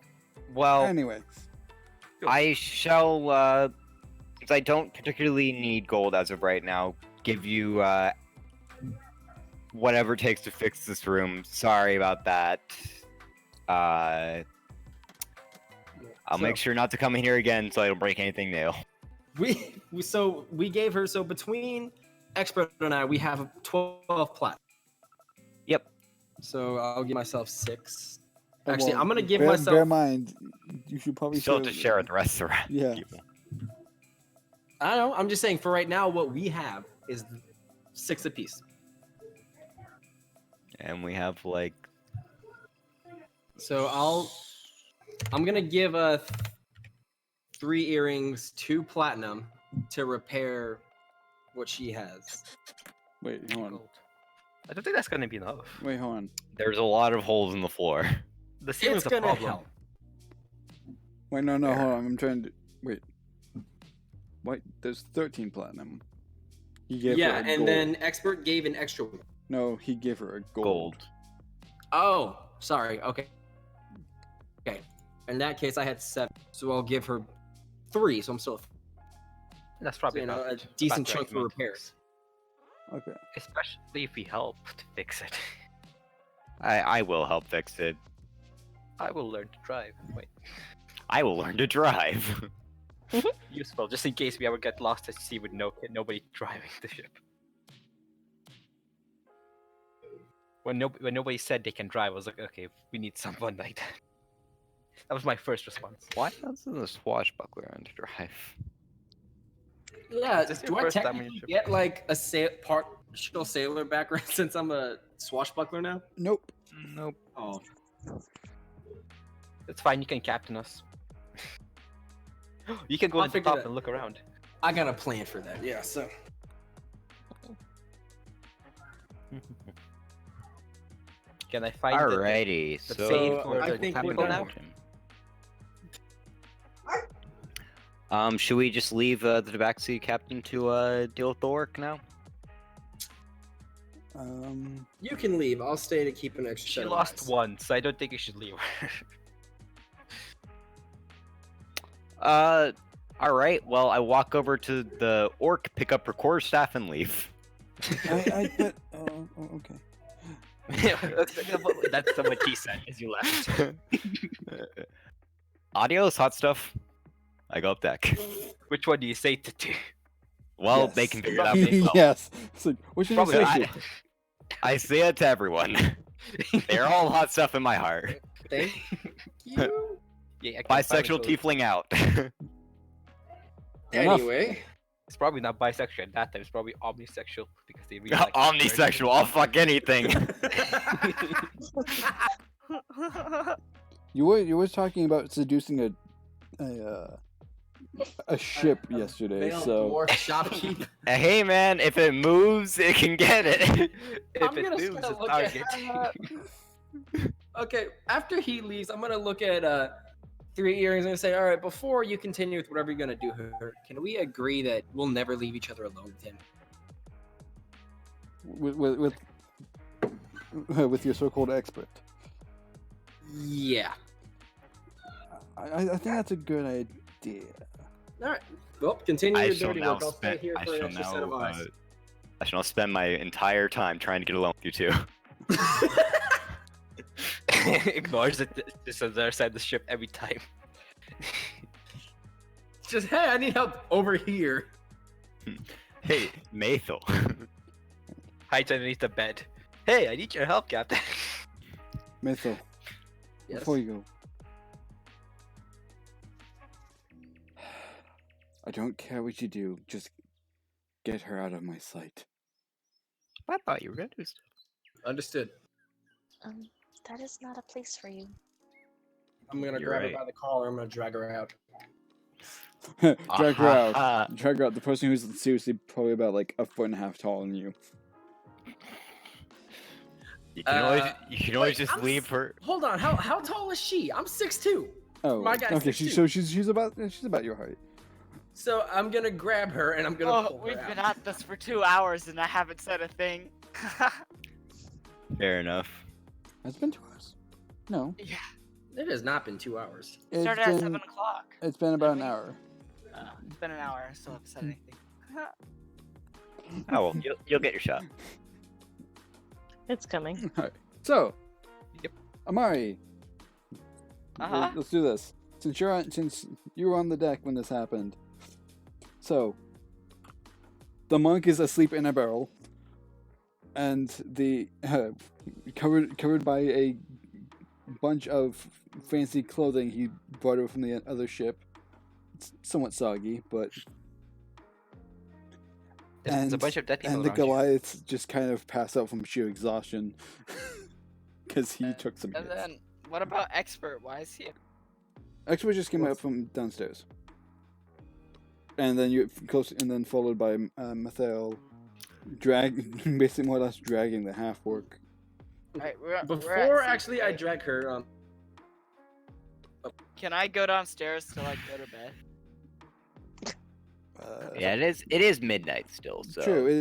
Well, Anyway, I shall, since I don't particularly need gold as of right now, give you whatever it takes to fix this room. Sorry about that. I'll make sure not to come in here again so I don't break anything new. We gave her, so between Expert and I, we have 12 plat. Yep. So I'll give myself 6. Actually, I'm gonna give bear myself. in mind, you should probably Still have to share with the rest of the Yeah. people. I don't know. I'm just saying for right now, what we have is 6 apiece. And we have like So I'm gonna give 3 earrings, 2 platinum to repair what she has. Wait, hold on. Gold. I don't think that's gonna be enough. Wait, hold on. there's a lot of holes in the floor. The ceiling's It's a gonna problem. help. Wait, no, hold on. I'm trying to wait. Wait, there's 13 platinum. He gave Yeah, her a and gold. then expert gave an extra one. No, he gave her a gold. Gold. Oh, sorry. Okay. Okay. In that case, I had 7, so I'll give her 3. So I'm still, That's probably you know, enough. a decent Back to chunk for right repairs. Okay. Especially if we help to fix it. I will help fix it. I will learn to drive. Wait, I will learn to drive. useful just in case we ever get lost at sea with nobody driving the ship. When nobody said they can drive, I was like, okay, we need someone like that. That was my first response. Why doesn't the swashbuckler learn to drive? Yeah, Is this your do I first time on technically your trip? get like a partial sailor background since I'm a swashbuckler now? Nope. Nope. Oh, It's fine, you can captain us. You can go I'll to the figure top that- and look around. I got a plan for that. Yeah, so Can I find Alrighty, the so save for I the think we're captain now? should we just leave the tabaxi captain to deal with the orc now? you can leave. I'll stay to keep an extra. She set of lost eyes. one, so I don't think you should leave her. Alright, well, I walk over to the orc, pick up her quarterstaff, and leave. I bet. Okay. That's what he said as you left. Adios, hot stuff. I go up deck. Which one do you say to do? Well, Yes. they can figure it out themselves. Yes. It's like, what should I Probably say? I say it to everyone. They're all hot stuff in my heart. Thank you. Yeah, I can finally Bisexual go- tiefling out. Enough. Anyway, It's probably not bisexual at that time. It's probably omnisexual because they really like Omnisexual, I'll fuck anything. You were talking about seducing a ship yesterday, veiled so dwarf shopkeep. Hey man, if it moves, it can get it. If I'm it gonna moves, kinda it's look at target. Okay, after he leaves, I'm gonna look at 3 earrings and say, all right, before you continue with whatever you're gonna do here, can we agree that we'll never leave each other alone with him? with your so-called expert. Yeah. I think that's a good idea. All right. Well, continue I your shall dirty now work. I'll stay spend. here I for an shall extra set of now. eyes. I shall now spend my entire time trying to get along with you two. Ignores it just on the other side of the ship every time. Just, hey, I need help over here. Hey, Mathel. Hides underneath the bed. Hey, I need your help, Captain. Mythil, Yes. before you go. I don't care what you do, just get her out of my sight. I thought you were gonna do stuff. Understood. That is not a place for you. I'm gonna You're grab right. her by the collar. I'm gonna drag her out. Drag her out. Ah, Drag her out. The person who's seriously probably about like 1.5 feet taller than you. you can always just I'm leave her. Hold on. How tall is she? I'm 6'2". Oh, My guy's okay. 6'2". She's about your height. So I'm gonna grab her and I'm gonna Oh, pull her we've out. been at this for 2 hours and I haven't said a thing. Fair enough. Has it been 2 hours? No. Yeah, It has not been 2 hours. It's started at been, 7 o'clock. it's been about an hour. It's been an hour. I still haven't said anything. Oh well, you'll get your shot. It's coming. Alright. So, Yep. Amari, Uh-huh. let's do this. Since you were on the deck when this happened, so the monk is asleep in a barrel, and the covered by a bunch of fancy clothing he brought over from the other ship. It's somewhat soggy, but There's a bunch of dead people and the around you. Goliaths just kind of pass out from sheer exhaustion because he took some And hits. then, what about Expert? Why is he? Expert just came up from downstairs, and then you close, and then followed by Mathael, basically more or less dragging the half orc. Alright, we're at Before sea, actually I right? drag her, Can I go downstairs to like go to bed? Yeah, it is midnight still. So True, it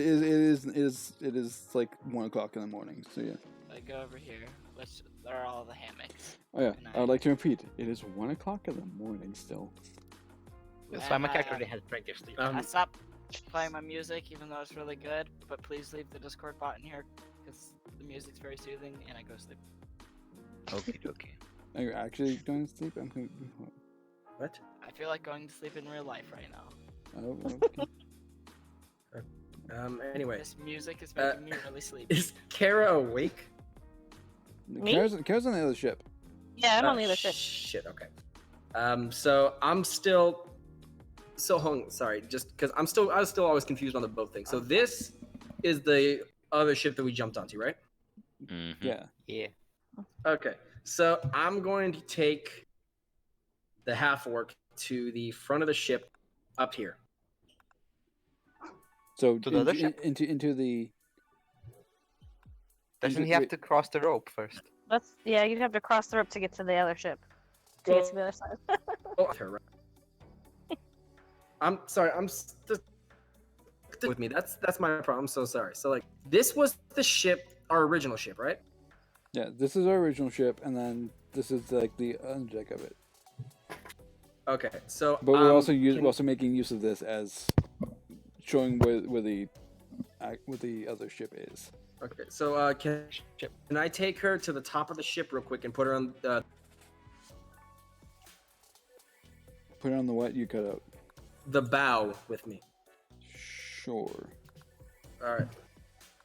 is like 1 o'clock in the morning. So yeah. I go over here, which there are all the hammocks. Oh yeah, And I would like to repeat. It is 1 o'clock in the morning still. That's why my And, character already had plenty of sleep. I stopped playing my music, even though it's really good. But please leave the Discord bot in here, because the music's very soothing, and I go to sleep. okay, okay. Are you actually going to sleep? I'm going. what? I feel like going to sleep in real life right now. Oh, okay. Anyway, This music is making me really sleepy. is Kara awake? Me? Kara's on the other ship. Yeah, I'm Oh, on the other ship. Shit. Okay. So I'm still. So hung. Sorry, just because I was still always confused on the boat thing. So this is the other ship that we jumped onto, right? Mhm. Yeah. Yeah. Okay. So I'm going to take the half orc to the front of the ship, up here. So To the other ship? into the. Doesn't he have to cross the rope first? Yeah, you'd have to cross the rope to get to the other ship. To get to the other side. Oh, her, right. I'm sorry. I'm stick with me. That's my problem. I'm so sorry. So like, this was the ship, our original ship, right? Yeah, this is our original ship, and then this is like the deck of it. Okay. So. But we're also can- we're also making use of this as showing where the other ship is. Okay. So can I take her to the top of the ship real quick and put her on Put it on the what you cut out. the bow with me? Sure. All right.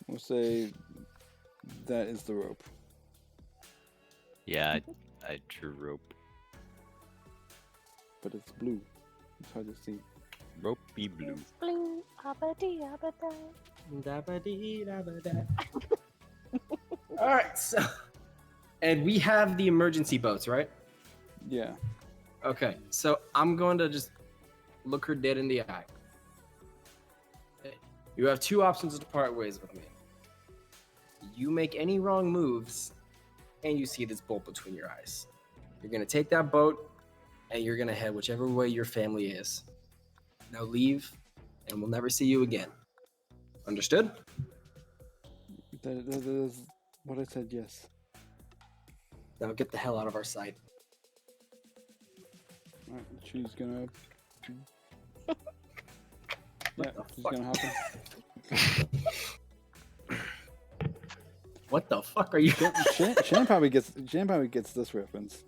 We'll say that is the rope. Yeah, I drew rope. But it's blue. It's hard to see. Ropey blue. Blue, abba-dee, abba-da. All right. So. And we have the emergency boats, right? Yeah. Okay. So I'm going to just look her dead in the eye. You have two options to part ways with me. You make any wrong moves, and you see this bolt between your eyes. You're gonna take that boat, and you're gonna head whichever way your family is. Now leave, and we'll never see you again. Understood? That is what I said, yes. Now get the hell out of our sight. Alright, she's gonna. Yeah, the she's fuck? gonna happen. What the fuck are you? Shannon probably gets this reference.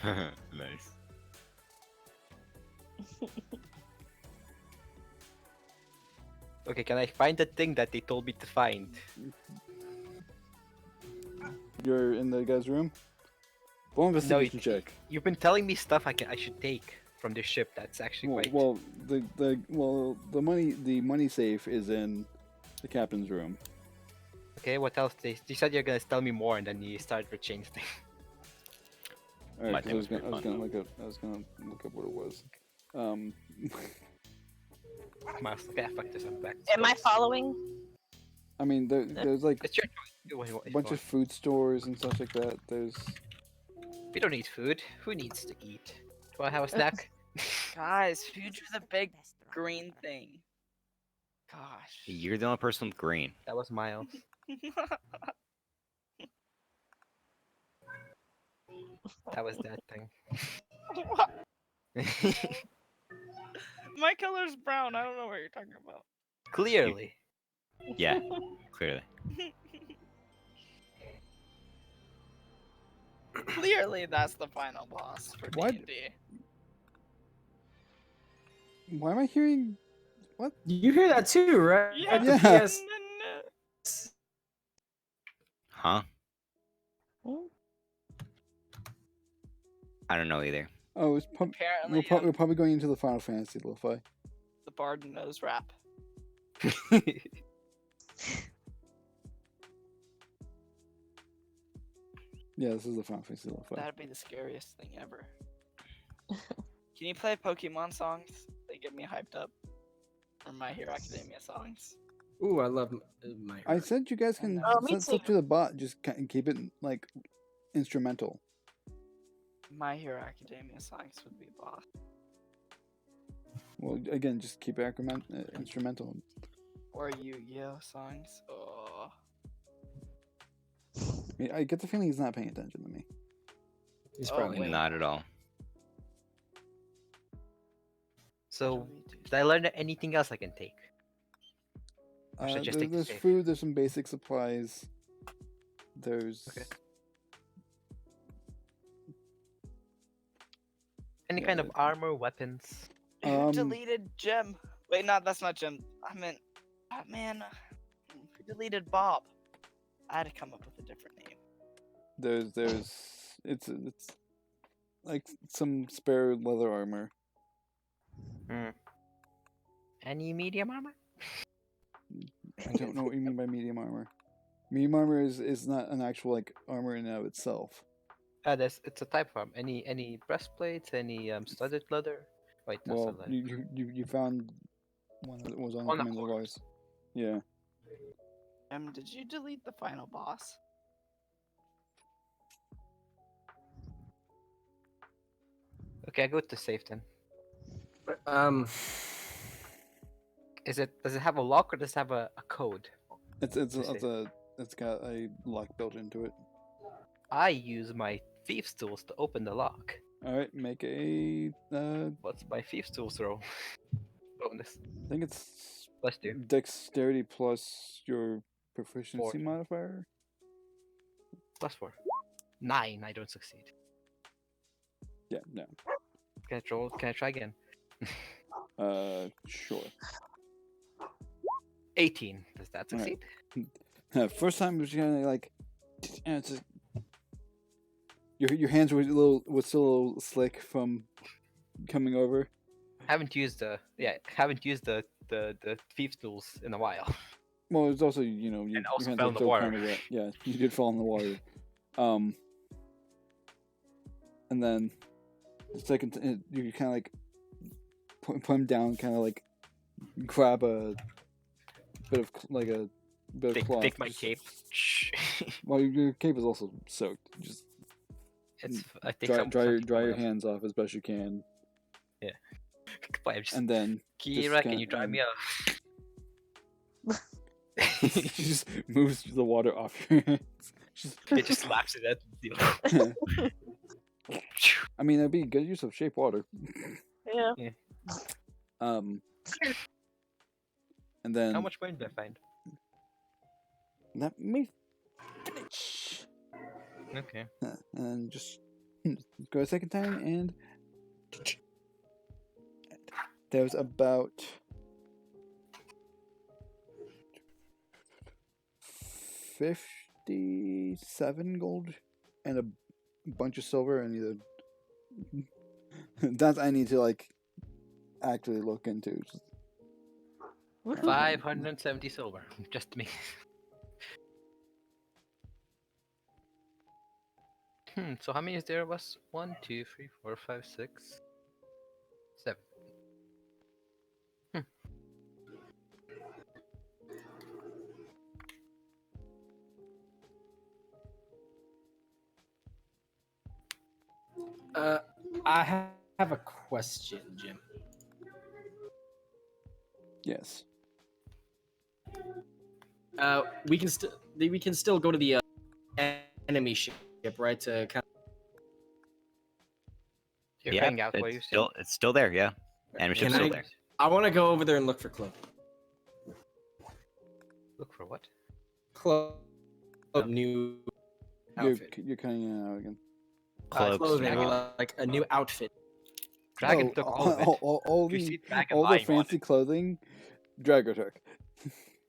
Nice. Okay, can I find the thing that they told me to find? You're in the guy's room. Roll investigation check. You've been telling me stuff I should take from this ship. That's actually quite. The money safe is in the captain's room. Okay, what else? You said you're gonna tell me more, and then you started to change things. All My right, 'cause thing was pretty I was fun, gonna look up what it was. Miles, okay, fuck this. I'm back. Am I following? I mean, there's like It's your choice. Do what you want. a bunch of food stores and stuff like that. There's We don't need food. Who needs to eat? Do I have a snack? Guys, who drew the big green thing? Gosh. You're the only person with green. That was Miles. That was that thing. What? My color's brown. I don't know what you're talking about. Clearly. Yeah, clearly. Clearly, that's the final boss for What? D&D. why am I hearing? What? You hear that too, right? Yeah. Yeah. Yes. Huh? I don't know either. Oh, Apparently, we're probably going into the Final Fantasy lo-fi. the bard knows rap. Yeah, this is the Final Fantasy lo-fi. That'd be the scariest thing ever. Can you play Pokemon songs? They get me hyped up. Or My Hero Academia songs. Ooh, I love my. I said you guys can Oh, me send stuff too. to the bot. Just keep it like instrumental. My Hero Academia songs would be boss. Well, again, just keep it instrumental. Or Yu-Gi-Oh songs. Oh. I get the feeling he's not paying attention to me. He's Oh, probably wait. Not at all. So, did I learn anything else I can take? Or should I just take the There's safe? food. There's some basic supplies. There's Okay. Any Yeah, kind of there's- armor, weapons? Who deleted Gem? Wait, no, that's not Gem. I meant, oh, man, who deleted Bob? I had to come up with a different name. there's it's like some spare leather armor. Any medium armor? I don't know what you mean by medium armor. Medium armor is not an actual like armor in and of itself. It's a type of armor. Any breastplates? Any studded leather? Wait, that's Well, not leather. you found one that was on the On the commander corpse. list. Yeah. Did you delete the final boss? Okay, I go to safe then. Does it have a lock or does it have a code? It's safe. it's got a lock built into it. I use my thief's tools to open the lock. All right, make a What's my thief's tools roll? Bonus. I think it's +2. dexterity plus your proficiency 4. modifier. +4. 9. I don't succeed. Yeah, no. Can I roll? Can I try again? Sure. 18. Does that All right. succeed? First time was kind of like, it's just, your hands were still a little slick from coming over. Haven't used the thief's tools in a while. Well, it's also you And also your hands fell are in the still water. kind of wet. Yeah, you did fall in the water. And then the second you kind of like put him down, kind of like grab a bit of cloth. Take my just- cape. Well, your cape is also soaked. Just I take dry your hands off as best you can, Goodbye, I'm just, and then Kira, can you dry me off? she just moves the water off your hands. It just slaps it at the I mean, that'd be good use of shape water. Yeah. And then How much point did I find? let me finish. Okay. And just go a second time, and there's about 57 gold and a bunch of silver, and either that I need to like actually look into. 570 silver. Just me. So how many is there of us? 1, 2, 3, 4, 5, 6, 7. I have a question, Jim. Yes. We can still go to the enemy ship, right? To kind You're Yeah, cutting out while you it's still there. Yeah, and Can ship's still I- there. I want to go over there and look for Chloe. Look for what? Chloe, new outfit. You're cutting in and out again. Cloaks, Clothing, maybe. like a new outfit. Dragon Oh, took all of it. all You the see Dragon all the lying on fancy it. clothing, Drago took.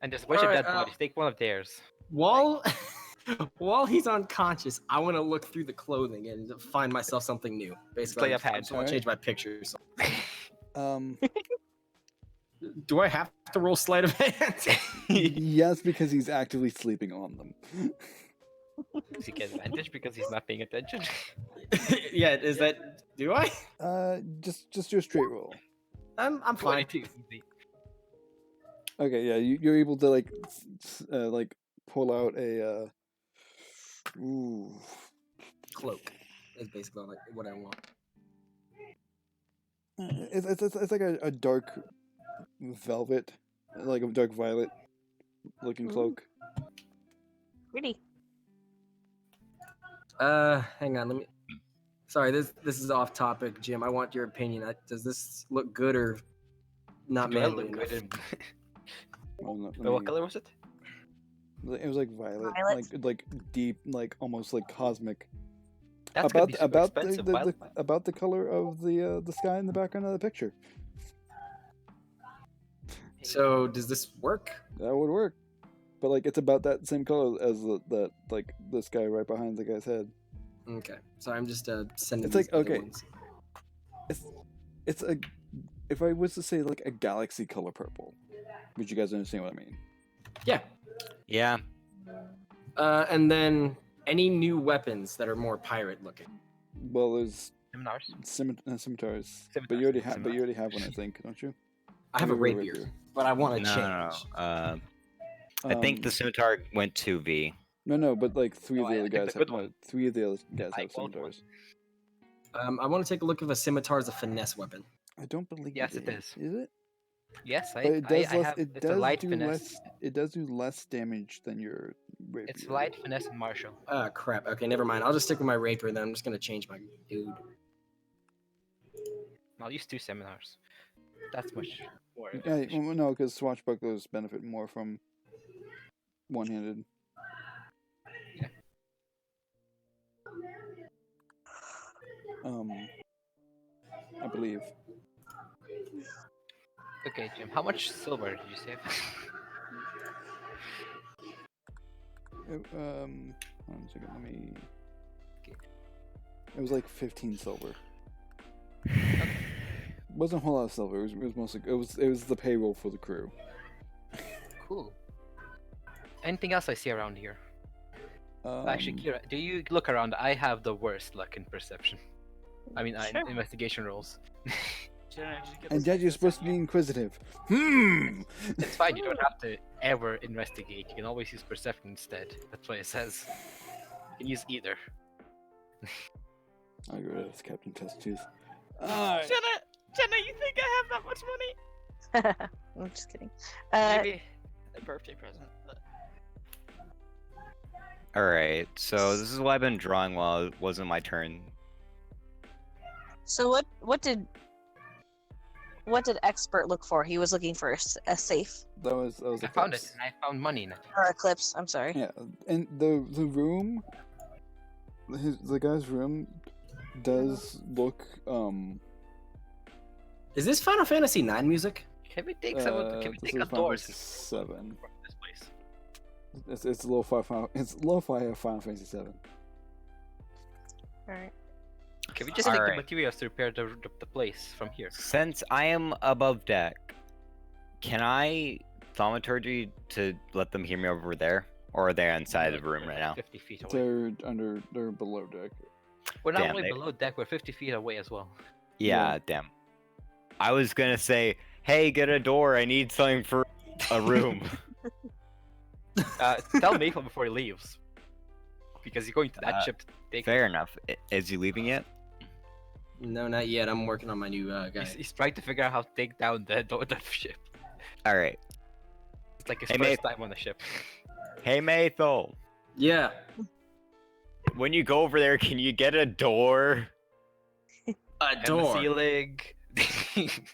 And there's a bunch of Alright, dead bodies. Take one of theirs. While While he's unconscious, I want to look through the clothing and find myself something new. Basically, Sleight of I hand. just want to change my pictures. Um, Do I have to roll sleight of hand? yes, because he's actively sleeping on them. Does he get advantage because he's not paying attention? Yeah, is that? Do I? Just do a straight roll. I'm fine. 22. Easy. Okay, yeah, you're able to like pull out a Cloak is basically like what I want. it's like a dark velvet, like a dark violet looking Ooh. cloak. Pretty. Hang on, let me. Sorry, this is off topic, Jim. I want your opinion. Does this look good or not Do I manly look enough? good in... Well, let Wait, what me- color was it? It was like violet, Violet? like deep, like almost like cosmic. That's gonna be super about expensive. the Violet. about the color of the sky in the background of the picture. So does this work? That would work, but like it's about that same color as that like this guy right behind the guy's head. Okay, so I'm just sending. It's like, these other okay. ones. It's a if I was to say like a galaxy color purple, would you guys understand what I mean? Yeah. Yeah. And then any new weapons that are more pirate looking. Well, there's Seminars. scimitars, but Scimitars, you already have scimitars. one, I think, don't you? I have a Or you were rapier, but I want to No, change. no. I think the Um, scimitar went 2V. No, but like three No, of the I other think guys the have good one. three of the other guys I have want one. scimitars. I want to take a look if a scimitar is a finesse weapon. I don't believe Yes, it it is. Is it? Yes, But it does I less. have. It It's a does light do finesse. less. It does do less damage than your rapier. It's light finesse and martial. Ah, crap. Okay, never mind. I'll just stick with my rapier then. I'm just gonna change my dude. I'll use 2 seminars. That's much more. Yeah, efficient. well, no, because swashbucklers benefit more from one-handed. Yeah. I believe. Okay, Jim. How much silver did you save? Hold on a second. Let me. It was like 15 silver. It wasn't a whole lot of silver. It was mostly it was the payroll for the crew. Cool. Anything else I see around here? Actually, Um, Kira, do you look around? I have the worst luck in perception. I mean, Sure. investigation rolls. and yet you're supposed to be inquisitive. It's fine. You don't have to ever investigate. You can always use perception instead. That's what it says. You can use either. I'll go with Captain Test Tooth. Jenna, you think I have that much money? I'm just kidding. Maybe a birthday present. But... Alright, so this is what I've been drawing while it wasn't my turn. So what did expert look for? He was looking for a safe That was I the found it, first. and I found money in it. or eclipse. I'm sorry. Yeah, and the room, the guy's room, does look Is this Final Fantasy IX music? Can we take some? Can we this take is a Final door Fantasy from 7. this place? It's lo-fi Final Fantasy 7. All right. Can we just take the Alright. materials to repair the place from here? Since I am above deck, can I thaumaturgy to let them hear me over there? Or are they inside the room right now? 50 feet away. They're below deck. We're not Damn, only they- below deck. We're 50 feet away as well. Yeah, damn. I was gonna say, hey, get a door, I need something for a room. Tell Maple before he leaves, because he's going to that ship to take. Fair enough. Is he leaving yet? No, not yet. I'm working on my new guy. He's trying to figure out how to take down the ship. Alright. It's like his Hey, first mate. time on the ship. Hey, Mathel, Yeah. when you go over there, can you get a door? A And the door. ceiling.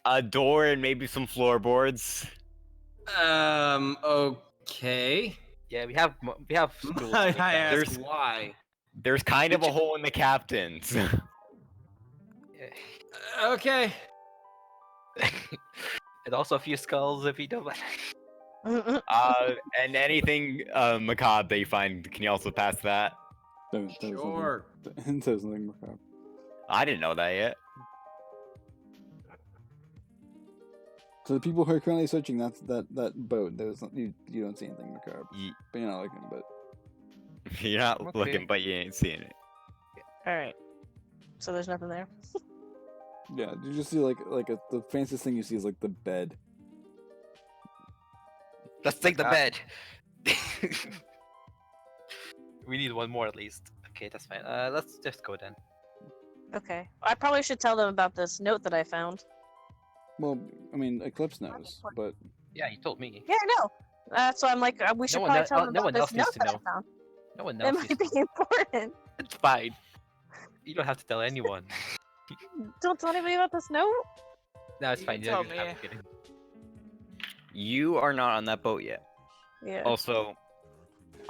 A door and maybe some floorboards? Okay. Yeah, we have stools. to I take down. ask There's- why. There's kind of a hole in the captain's. Yeah. Okay. And also a few skulls if you don't. And anything macabre that you find, can you also pass that? Sure. There's nothing macabre. I didn't know that yet. So the people who are currently searching that boat, you don't see anything macabre. But you're not looking, but You're not Okay. looking, but you ain't seeing it. All right. So there's nothing there. yeah, you just see the fanciest thing you see is like the bed. Let's take the Ah. bed. We need one more at least. Okay, that's fine. Let's just go then. Okay. I probably should tell them about this note that I found. Well, I mean, Eclipse knows, but Yeah, you told me. Yeah, I know. That's why I'm like, we should one probably el- tell them no about one this else needs note to that know. I found. No one It else might needs be to know. important. It's fine. You don't have to tell anyone. Don't tell anybody about this note. No, it's You fine. can You tell don't even have me. to get in. You are not on that boat yet. Yeah. Also,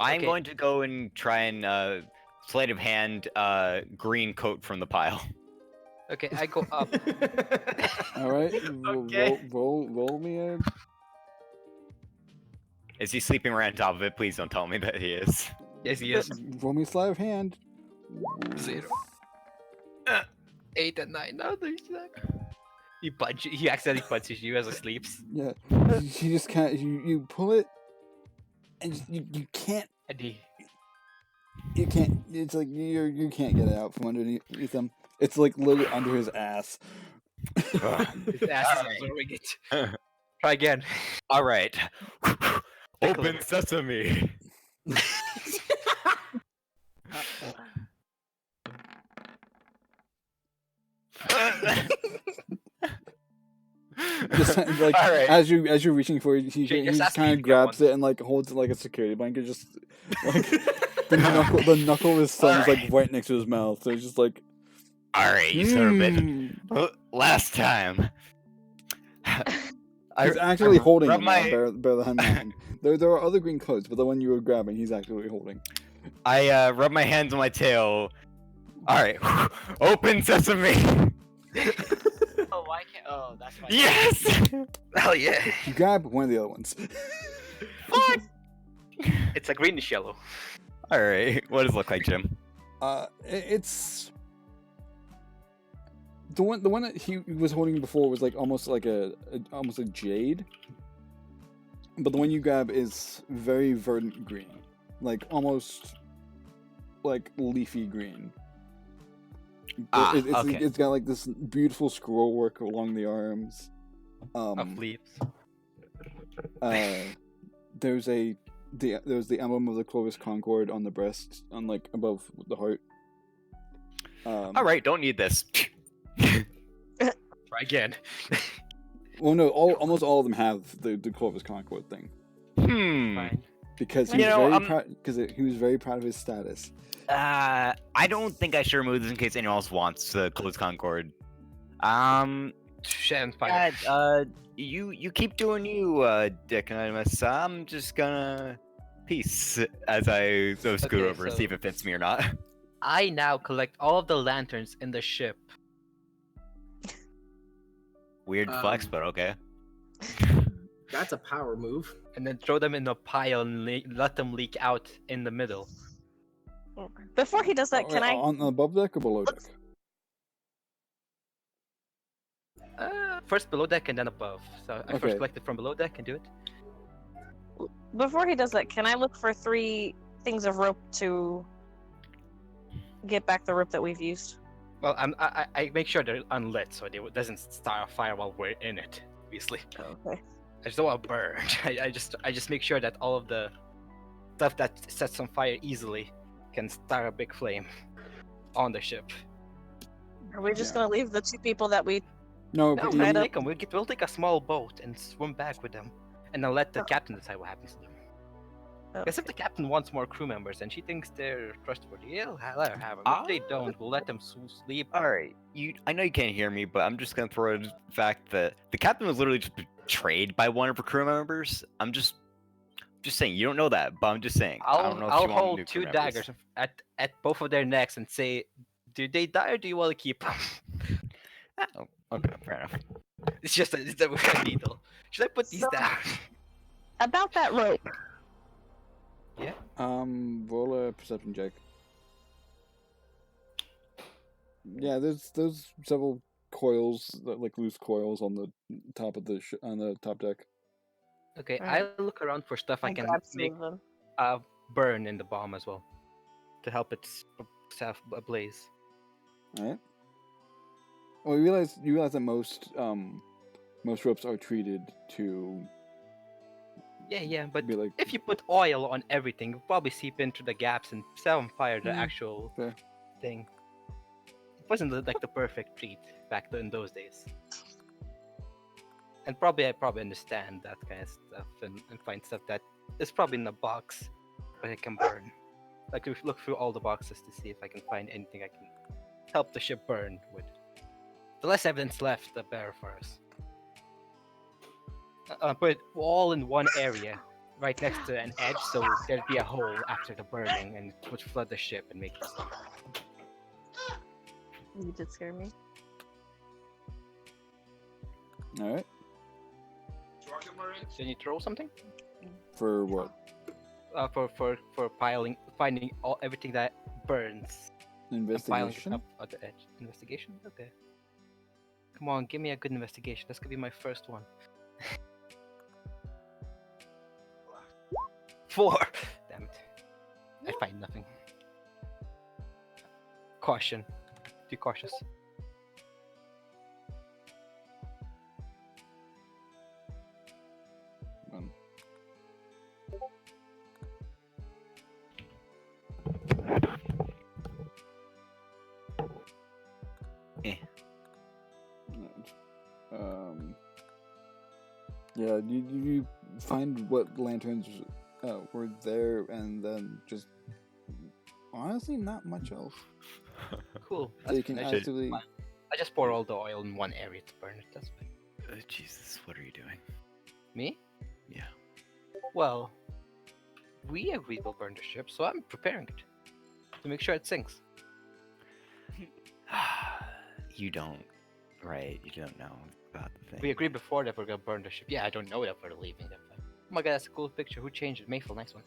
I'm Okay. going to go and try and sleight of hand green coat from the pile. Okay, I go up. all right. Okay. Roll me a. Is he sleeping right on top of it? Please don't tell me that he is. Yes, he is. Roll me a sleight of hand. 0. 8 and 9. No, there's that. He accidentally punches you as he sleeps. Yeah, you just can't. You pull it, and you can't. And he. You can't. It's like you can't get it out from underneath him. It's like literally under his ass. His ass is Alright. absorbing it. Try again. All right. Take a Open look. sesame. Just like All right. as you're reaching for it, he Jay, just just kind ask me of to get grabs one. it and like holds it like a security blanket. Just like the knuckle of his thumb is like Alright. right next to his mouth. So it's just like. All right, you son of a bitch. "Mm." Well, last time. He's actually holding rub it my- now. Bear that in mind. There are other green coats, but the one you were grabbing, he's actually holding. I rub my hands on my tail. All right. Open sesame. Oh, why can't? Oh, that's why. Yes. Hell yeah. You grab one of the other ones. Fuck. It's a greenish yellow. All right. What does it look like, Jim? It's the one that he was holding before was like almost like almost a jade, but the one you grab is very verdant green, like almost like leafy green. Okay. It's got like this beautiful scroll work along the arms. Of leaves. There's the emblem of the Clovis Concord on the breast, on like above the heart. All right. Don't need this. Try again. Well, no, almost all of them have the Clovis Concord thing Fine. because he You was know, very proud. Because he was very proud of his status. I don't think I should remove this in case anyone else wants the close Concord. Shan's fine. You keep doing you, Dick Anonymous. I'm just gonna peace as I scoot Okay, over and see so- if it fits me or not. I now collect all of the lanterns in the ship. Weird flex, but okay. That's a power move. And then throw them in a pile and let them leak out in the middle. Before he does that, can I? On above deck or below deck? First below deck and then above. So I Okay. first collect it from below deck and do it. Before he does that, can I look for 3 things of rope to get back the rope that we've used? Well, I make sure they're unlit so they doesn't start a fire while we're in it. Obviously, Okay. I just don't want to burn. I just make sure that all of the stuff that sets on fire easily can start a big flame on the ship. Are we just Yeah. gonna leave the 2 people that we? No, No, but we'll I don't- take them. We'll take a small boat and swim back with them, and then let the captain decide what happens to them. Because if the captain wants more crew members and she thinks they're trustworthy, let her have them. If they don't, we'll let them sleep. All right, I know you can't hear me, but I'm just gonna throw in the fact that the captain was literally just betrayed by one of her crew members. I'm just saying. You don't know that, but I'm just saying. I don't know if I'll you want hold new 2 crew members. daggers at both of their necks and say, "Do they die or do you want to keep them?" Oh, okay, fair enough. It's a needle. Should I put these So- down? About that rope. Yeah. Roll a perception check. Yeah, there's several coils, like loose coils, on the top of the on the top deck. Okay, Alright. I look around for stuff I I can grab some make of them. burn in the bomb as well, to help it self ablaze. All right. Well, you realize that most ropes are treated to Yeah, but be like. if you put oil on everything, it'll probably seep into the gaps and set on fire the Yeah, actual fair. thing. It wasn't like the perfect treat back in those days. And I probably understand that kind of stuff and find stuff that is probably in a box, but it can burn. Like look through all the boxes to see if I can find anything I can help the ship burn with. The less evidence left, the better for us. Put it all in one area, right next to an edge, so there'd be a hole after the burning, and it would flood the ship and make it sink. You did scare me. All right. Can you throw something? For what? For finding everything that burns. And piling it Investigation. up at the edge. Investigation? Okay. Come on, give me a good investigation. This could be my first one. 4! Damn it. I find nothing. Caution. Be cautious. One. Yeah, you find what lanterns were there, and then just honestly not much else. Cool. So you can fine. I actively. just pour all the oil in one area to burn it. That's fine. Jesus, what are you doing? Me? Yeah. Well, we agreed we'll burn the ship, so I'm preparing it to make sure it sinks. You don't, right? You don't know about the thing. We agreed before that we're gonna burn the ship. Yeah, I don't know that we're leaving them. Oh my god, that's a cool picture. Who changed it? Mayfield, nice one.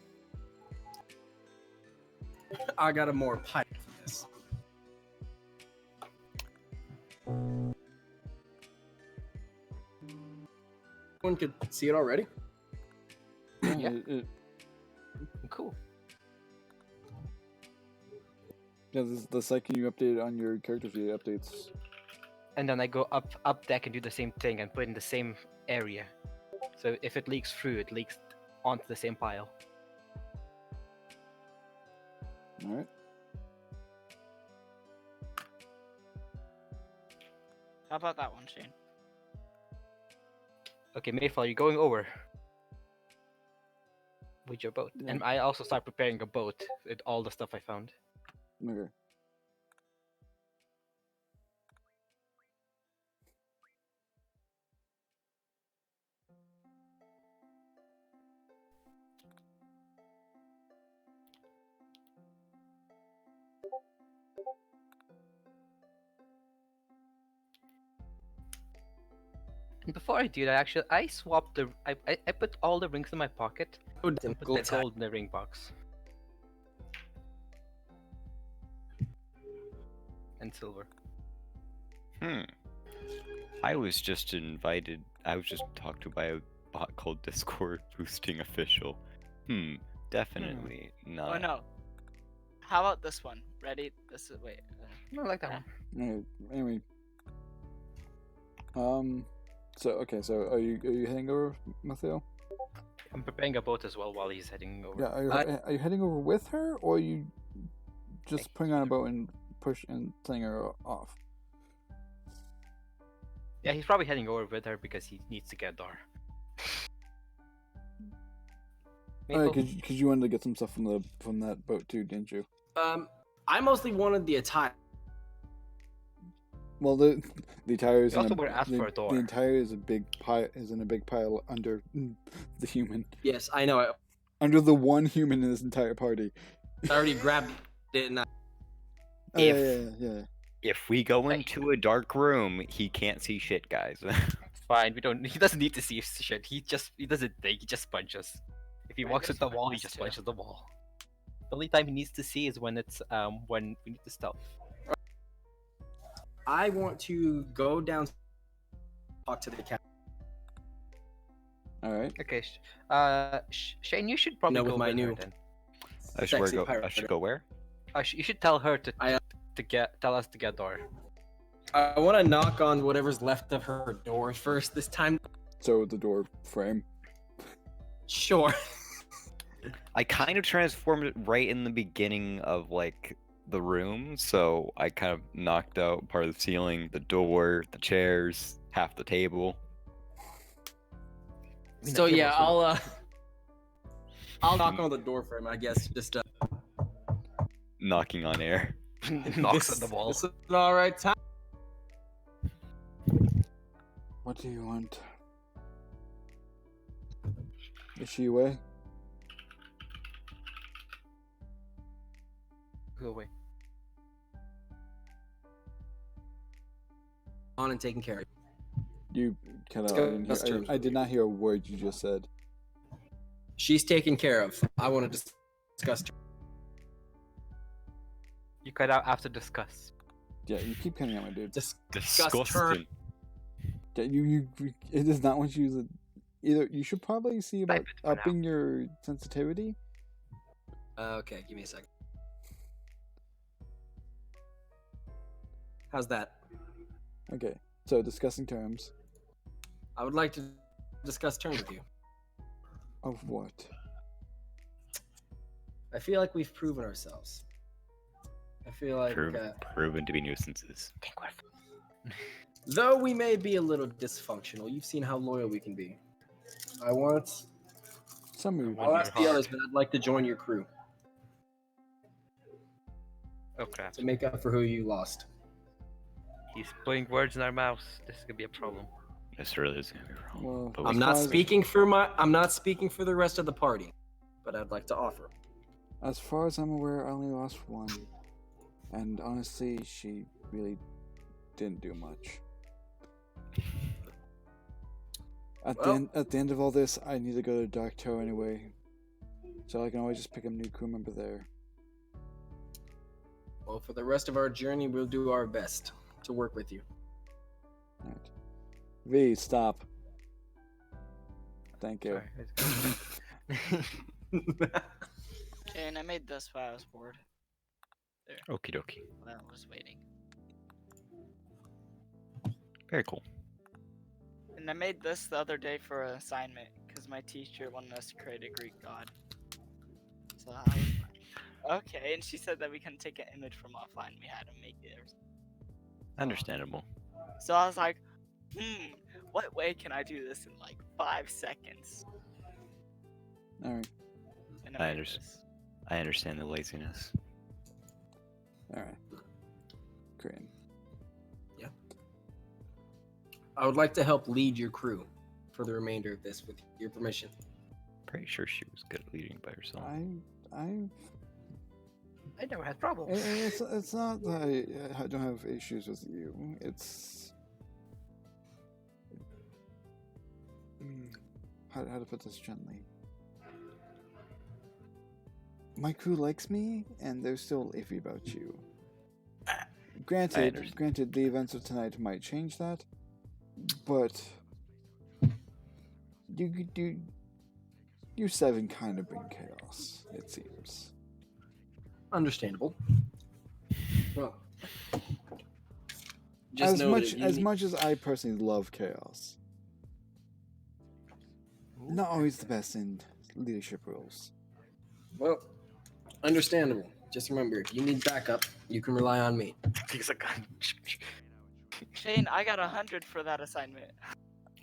I got a more pipe for this. One could see it already. Yeah. Cool. Yeah, this is the second you update on your character sheet updates. And then I go up deck and do the same thing and put it in the same area. So if it leaks through, it leaks onto the same pile. All right. How about that one, Shane? Okay, Mayfall, you're going over with your boat. Yeah. And I also start preparing a boat with all the stuff I found. Okay. And before I do that, actually, I swapped the... I put all the rings in my pocket Oh, and put the gold in the ring box. And silver. I was just invited. I was just talked to by a bot called Discord boosting official. Definitely not. Oh no. How about this one? Ready? This is wait. I like that one. Alright, anyway. So are you heading over, Mateo? I'm preparing a boat as well while he's heading over. Yeah, are you heading over with her, or are you just putting on a boat and setting her off? Yeah, he's probably heading over with her because he needs to get Dar. Because you wanted to get some stuff from that boat too, didn't you? I mostly wanted the attire. Well, the attire is We also were asked for a door. The attire is in a big pile under the human. Yes, I know. Under the one human in this entire party. I already grabbed it and I... Oh, yeah. If we go into a dark room, he can't see shit, guys. fine. We don't. He doesn't need to see shit. He doesn't think. He just punches. If he Right, walks but at the he wall, he wants just to. punches the wall. The only time he needs to see is when when we need to stealth. I want to go down, talk to the captain. All right. Okay, Shane, you should probably With go my with her new then. I should, sexy go, pirate. I should go where? You should tell her to I, tell us to get door. I want to knock on whatever's left of her door first this time. So the door frame. Sure. I kind of transformed it right in the beginning of like the room, so I kind of knocked out part of the ceiling, the door, the chairs, half the table. I mean, So the yeah, table's I'll knock on the door frame, I guess. Just Knocking on air. knocks on the wall. This is an all right time. What do you want? Is she away? Go away. On and taking care of. You kind of. Let's go. That's true. I did not hear a word you just said. She's taken care of. I want to discuss. You cut out after discuss. Yeah, you keep cutting out my dude. Discuss turn. Yeah, you. It is not what you. Either you should probably see about Type it for now. upping your sensitivity. Okay, give me a second. How's that? Okay, so discussing terms I would like to discuss terms with you. of what? I feel like we've proven ourselves. I feel like, Proven to be nuisances. though we may be a little dysfunctional, you've seen how loyal we can be. Some I'll ask the others, but I'd like to join your crew Oh crap. to make up for who you lost. He's putting words in our mouths. This is gonna be a problem. This really is gonna be wrong. Well, But I'm we- not speaking for I'm not speaking for the rest of the party, but I'd like to offer. As far as I'm aware, I only lost one, and honestly, she really didn't do much. At the end of all this, I need to go to Dark Tower anyway, so I can always just pick a new crew member there. Well, for the rest of our journey, we'll do our best to work with you. Alright. V, stop. Thank you. Sorry. Okay, and I made this while I was bored. Okie dokie. Well, I was waiting. Very cool. And I made this the other day for an assignment because my teacher wanted us to create a Greek god. So I was like, okay, and she said that we couldn't take an image from offline. We had to make it. Understandable. So I was like, what way can I do this in like 5 seconds? Alright, And I made understand. this. I understand the laziness. alright. Great. I would like to help lead your crew for the remainder of this, with your permission. Pretty sure she was good at leading by herself. I never had problems. It's not that I don't have issues with you. It's how to put this gently. My crew likes me, and they're still iffy about you. Granted, understand. the events of tonight might change that, but you seven kind of bring chaos. It seems. Understandable. Well, just know that you as need- much as I personally love chaos, not always the best in leadership roles. Well, understandable. Just remember, if you need backup, you can rely on me. He's a gun. Shane, I got 100 for that assignment.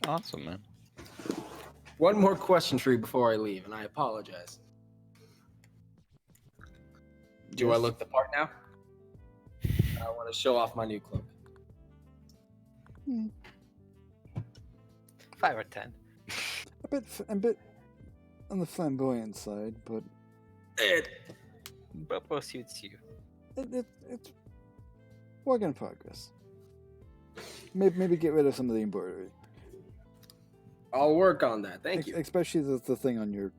Awesome, man. One more question for you before I leave, and I apologize. Do I Yes. look the part now? I want to show off my new cloak. 5 or 10. A bit on the flamboyant side, but Bobo suits you. it's work in progress. Maybe get rid of some of the embroidery. I'll work on that. Thank you. Especially the thing on your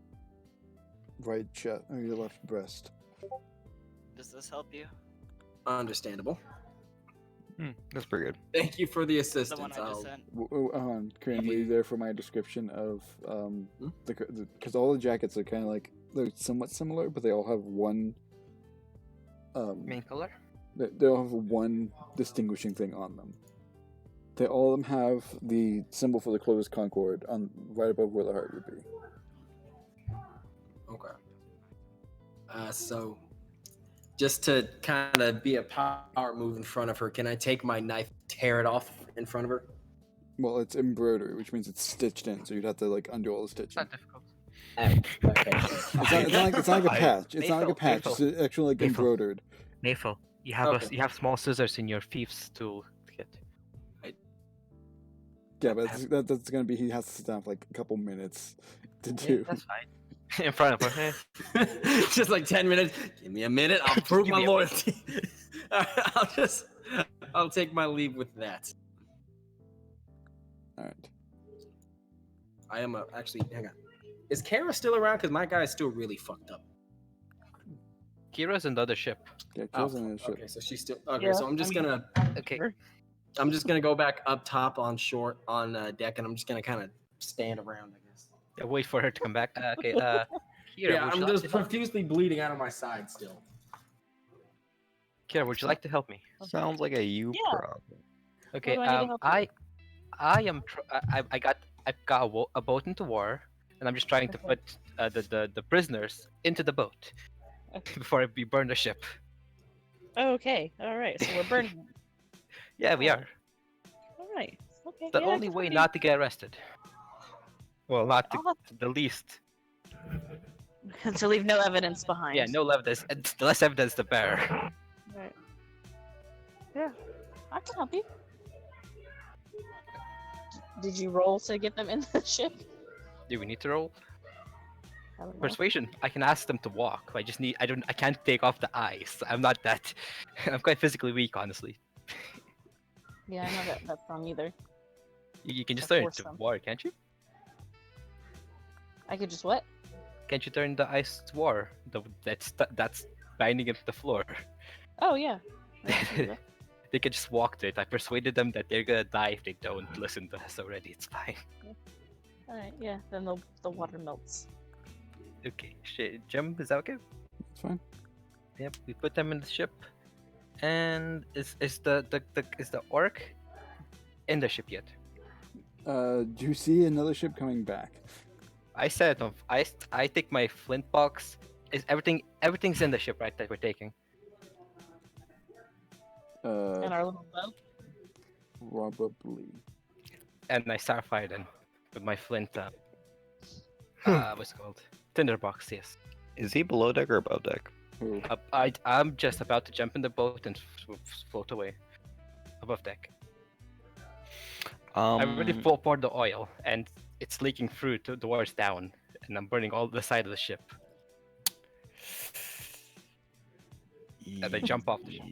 right chest or your left breast. Does this help you? Understandable. That's pretty good. Thank you for the The assistance. one I just sent. Corinne, were you there for my description of because all the jackets are kind of like they're somewhat similar, but they all have one Main color? they all have one distinguishing thing on them. They all of them have the symbol for the closed concord on right above where the heart would be. Okay. So, just to kind of be a power move in front of her, can I take my knife, tear it off in front of her? Well, it's embroidery, which means it's stitched in, so you'd have to like undo all the It's stitching. not difficult. Okay. It's not like a patch. It's not like a patch. It's actually like Maple. embroidered. Mayful, you have Okay. you have small scissors in your thieves tool kit. Yeah, but that's gonna be. He has to sit down for like a couple minutes to Yeah, do. that's fine. In front of her. Just like 10 minutes. Give me a minute. I'll prove Give my me a loyalty. I'll take my leave with that. All right. I am actually. Hang on. Is Kara still around? Because my guy is still really fucked up. Kira's in the other ship. Yeah, kills on his ship. Okay, so she's still. Okay, Yeah, so I'm just gonna. Okay. I'm just gonna go back up top on short on deck, and I'm just gonna kind of stand around, I guess. Yeah, wait for her to come back. Okay. Kira, Yeah, would I'm you like just to help? profusely bleeding out of my side still. Kira, would you like to help me? Sounds like a you Yeah. problem. Okay. do I need to help you? I am. I've got a boat into war, and I'm just trying to Okay. put the prisoners into the boat Okay. before we burn the ship. Okay, all right. So we're burning. Yeah, we are. All right. Okay. The yeah, only good way for me. not to get arrested. Well, not to, I'll the least. have to leave no evidence behind. Yeah, no evidence. The less evidence, the better. Right. Yeah, I can help you. Did you roll to get them in the ship? Do we need to roll? I don't know. Persuasion. I can ask them to walk. I just need. I can't take off the eyes. I'm not that. I'm quite physically weak, honestly. Yeah, I know that's wrong either. You can just Or turn it force to them. war, can't you? I could just what? Can't you turn the ice to war? That's binding it to the floor. Oh yeah. I can do that. They can just walk to it. I persuaded them that they're gonna die if they don't listen to us already. It's fine. All right. Yeah. Then the water melts. Okay, shit. Jim, is that okay? It's fine. Yep. We put them in the ship, and is the orc in the ship yet? Do you see another ship coming back? I said I take my flint box. Is everything's in the ship, right? That we're taking. And our little boat. Probably. And I starfire then with my flint. What's it called? Tinderbox. Yes. Is he below deck or above deck? Who? I'm just about to jump in the boat and float away above deck. I already poured the oil, and it's leaking through to the water's down, and I'm burning all the side of the ship. And I jump off the ship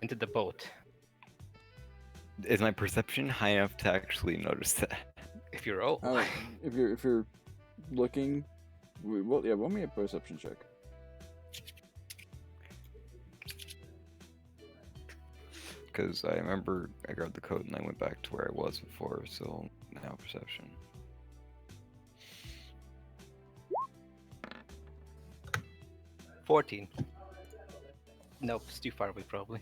into the boat. Is my perception high enough to actually notice that? If you roll, If you're looking, roll me a perception check. Because I remember I grabbed the code and I went back to where I was before, so now perception. $14. Nope, it's too far away probably.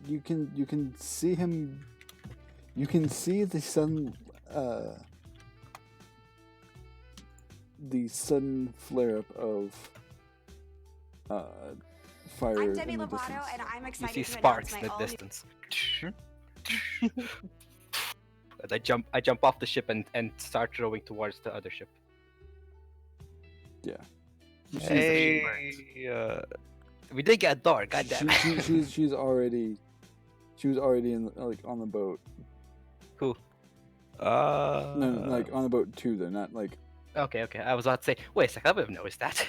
You can see him. You can see the sudden flare up of fire. I'm Demi in the Lovato, distance. and I'm You excited see to sparks announce in my the all-new distance. And I jump off the ship and start rowing towards the other ship. Yeah. Hey, We did get dark, goddamn. She's already in on the boat. Who? No, like on the boat too. Though not like. Okay. I was about to say, wait a second, I would have noticed that.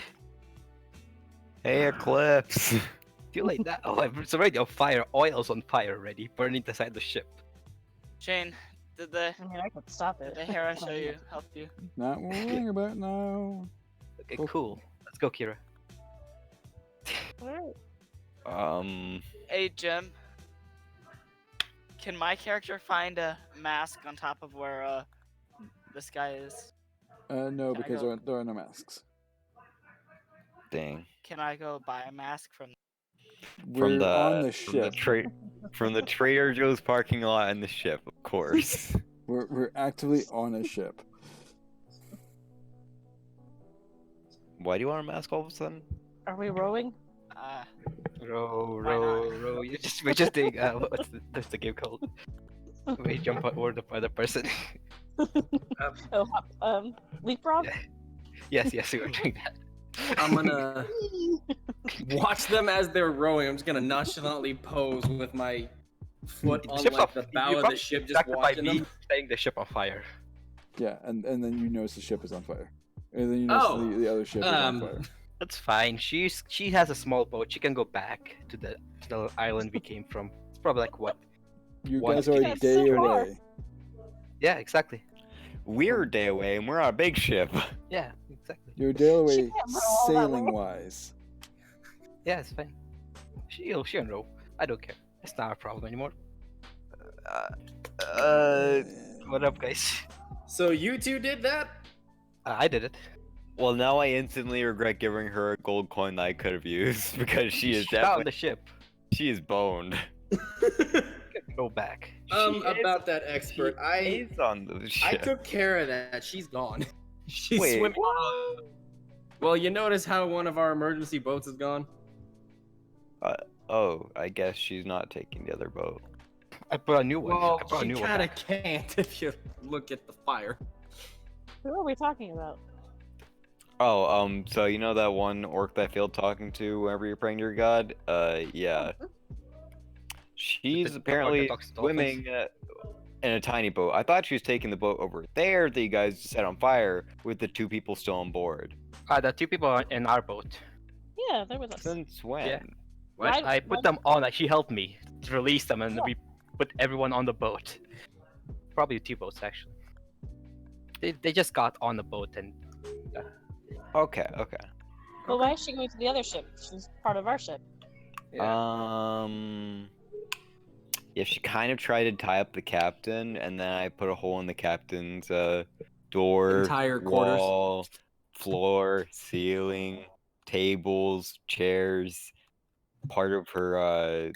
Hey, Eclipse. Too late now. Oh, it's already on fire. Oil's on fire already, burning inside the ship. Shane, did the I mean, I could stop it. Hera show you help you? Not worrying about now. Okay, Cool. cool. Let's go, Kira. Alright. Hey Jim, can my character find a mask on top of where this guy is? No, Can I because go? there are no masks. Dang. Can I go buy a mask from? We're on the From the ship. from the Trader Joe's parking lot and the ship, of course. We're actively on a ship. Why do you want a mask all of a sudden? Are we rowing? Row, Why row, not? row. We're just doing. What's the game called? We jump over the other person. Oh, leapfrog? Yeah. Yes, we were doing that. I'm gonna watch them as they're rowing. I'm just gonna nonchalantly pose with my foot on ship's like on- the you bow of the probably ship, just distracted by watching me them. setting the ship on fire. Yeah, and then you notice the ship is on fire. And then you notice Oh, the other ship is on fire. That's fine. She has a small boat. She can go back to the island we came from. It's probably like what? You one guys are a That's day so far. away. Yeah, exactly. We're a day away and we're on a big ship. Yeah, exactly. You're a day away can't row all that sailing way. wise. Yeah, it's fine. She'll row. I don't care. It's not a problem anymore. What up, guys? So you two did that? I did it. Well, now I instantly regret giving her a gold coin that I could have used because she is She's not on definitely the ship. she is boned. Go back. About that expert, She's on the I ship. took care of that. She's gone. She's Wait, swimming. Well, you notice how one of our emergency boats is gone? Oh, I guess she's not taking the other boat. I brought a new one. Well, I brought a she new one. kind of back. can't if you look at the fire. Who are we talking about? Oh, so you know that one orc that I failed talking to whenever you're praying to your god? Yeah. She's the apparently orc that talks to dolphins? swimming in a tiny boat. I thought she was taking the boat over there that you guys set on fire with the 2 people still on board. The 2 people are in our boat. Yeah, they're with us. Since when? Yeah. Why- I put them on. She helped me to release them, and we put everyone on the boat. Probably 2 boats actually. They just got on the boat and. Okay. Well, why is she going to the other ship? She's part of our ship. Yeah, she kind of tried to tie up the captain, and then I put a hole in the captain's door, Entire quarters. wall, floor, ceiling, tables, chairs. Part of her,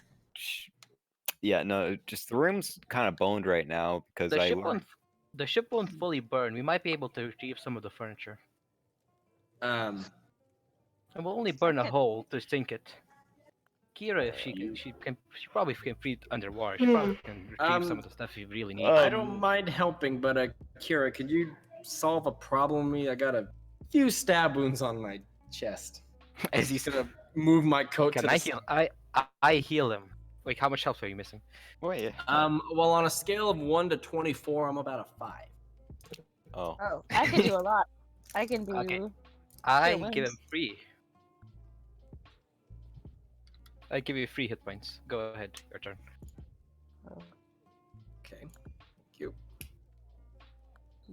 yeah, no, just the room's kind of boned right now because The ship won't fully burn. We might be able to retrieve some of the furniture, and we'll only burn a Okay. hole to sink it. Kira, if she probably can free it underwater. She probably can retrieve some of the stuff you really need. I don't mind helping, but Kira, could you solve a problem with me? I got a few stab wounds on my chest. As you said, Move my coat can to I the heal? I heal him. Like, how much health are you missing? Wait. Well, on a scale of 1 to 24, I'm about a 5. Oh. Oh, I can do a lot. I can do. Okay. I wins. give him free. I give you 3 hit points. Go ahead, your turn. Okay. Thank you.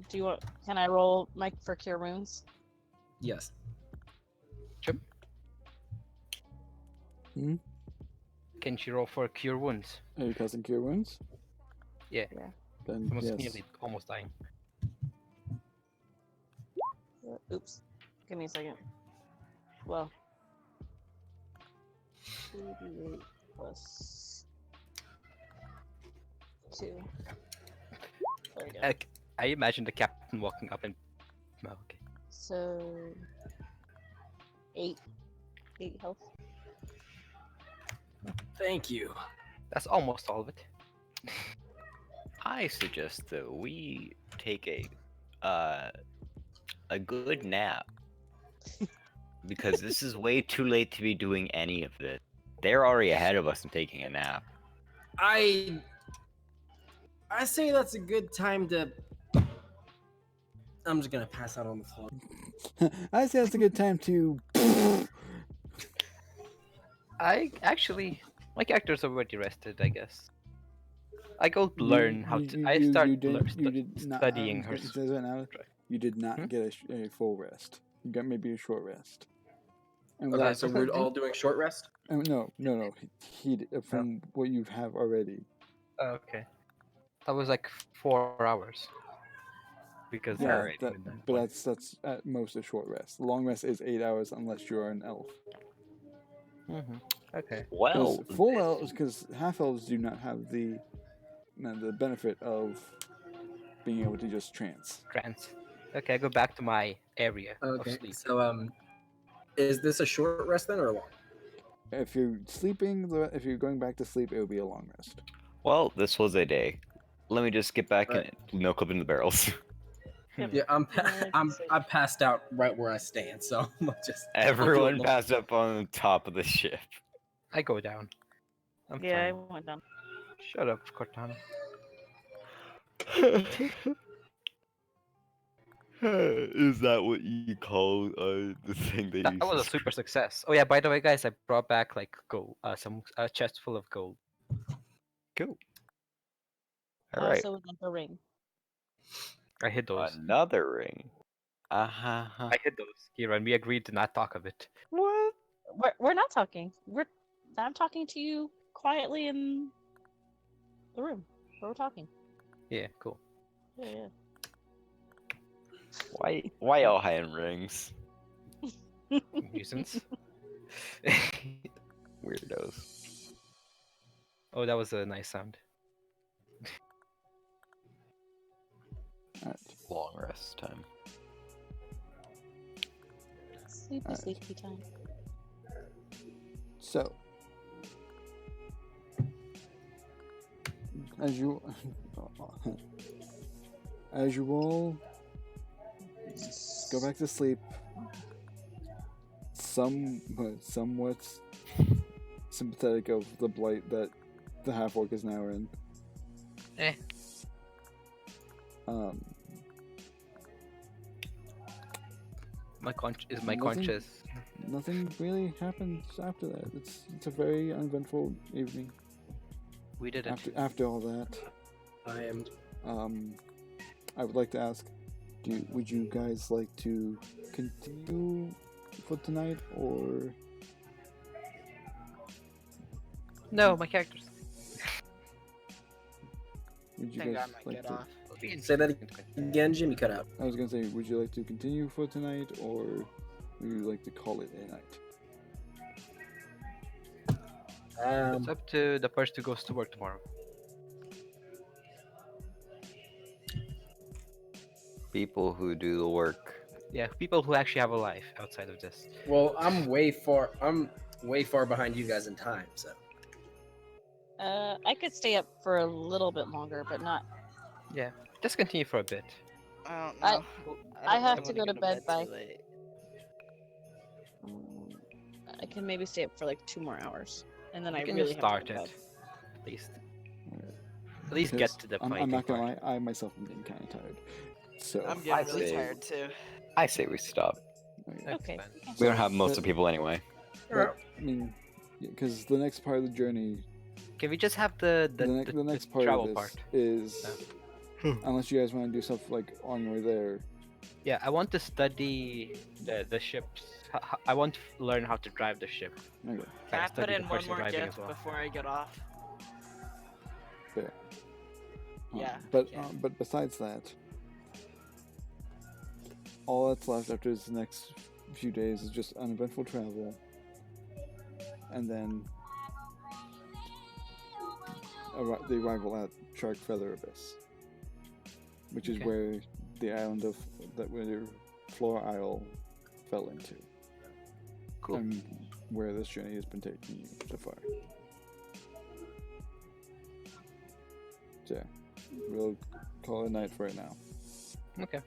Do you want? Can I roll Mike for cure wounds? Yes. Can she roll for cure wounds? Are you casting Cure Wounds? Yeah. Then Almost yes. nearly almost dying. Oops. Give me a second. Well. 2d8 plus 2. There we go. I imagine the captain walking up and. Oh, okay. So 8 health. Thank you. That's almost all of it. I suggest that we take a good nap because this is way too late to be doing any of this. They're already ahead of us in taking a nap. I say that's a good time to. I'm just gonna pass out on the floor. I say that's a good time to. My character's already rested, I guess. I go You- learn how you- to. you- I you- start you did not, studying her. it says right now, you did not Hmm? get a full rest. You got maybe a short rest. And Okay, what- so we're all doing short rest. no. From what you have already. Okay. That was like 4 hours. Because Yeah, Alright. but that's at most a short rest. The long rest is 8 hours unless you're an elf. Mm-hmm. Okay. Well, Because full elves, because half elves do not have the benefit of being able to just trance. Trance. Okay, I go back to my area Okay, of sleep. so is this a short rest then or a long? If you're sleeping, if you're going back to sleep, it will be a long rest. well, this was a day. Let me just get back Right. and no clip in the barrels. Yeah, I passed out right where I stand, so I'm just. Everyone I'll passed up on the top of the ship. I go down. I'm Yeah, I fine. went down. Shut up, Cortana. Is that what you call the thing they That use? was a super success. Oh yeah, by the way, guys, I brought back like gold, some a chest full of gold. Cool. All right. So like a ring. I hid those. Another ring. Uh-huh. I hid those, Kira, and we agreed to not talk of it. What? We're not talking. I'm talking to you quietly in the room where we're talking. Yeah, cool. Yeah. Why y'all hiding rings? Nuisance. Weirdos. Oh, that was a nice sound. Alright. Long rest time. Sleepy, sleepy time. So, as you all go back to sleep, somewhat sympathetic of the blight that the half orc is now in. Eh. My Nothing- conscious. Nothing really happens after that. It's a very uneventful evening. We did it. After all that, I am. I would like to ask, would you guys like to continue for tonight, or No, my characters. would I you think I guys might like get to? off. Say that again, Jimmy. Cut out. I was gonna say, would you like to continue for tonight, or would you like to call it a night? It's up to the person who goes to work tomorrow. People who do the work. Yeah, people who actually have a life outside of this. Well, I'm way far behind you guys in time, so. I could stay up for a little bit longer, but not. Yeah, just continue for a bit. I don't I- know. I don't have really to wanna go to bed by- too late. I can maybe stay up for like 2 more hours, and then You I can really just have start to go it. to bed. At least. Alright. At least get Because to the I'm fighting not gonna part. lie, I myself am getting kind of tired. So I'm I getting really say- tired too. I say we stop. okay. That's Okay. fine. We don't So, have most but- of the people anyway. but, I mean, because the next part of the journey, Can we just have the the next part travel of this part? is, Yeah. unless you guys want to do stuff like on your way there. Yeah, I want to study the ships. I want to learn how to drive the ship. Okay. Can Gotta I put study the in one person more driving gift as well. before I get off? Fair. Yeah, But yeah. but besides that, all that's left after this next few days is just uneventful travel, and then the arrival at Shark Feather Abyss, which is Okay. where the island of where Flora Isle fell into. Cool. And where this journey has been taking you so far. So, yeah, we'll call it a night for right now. Okay.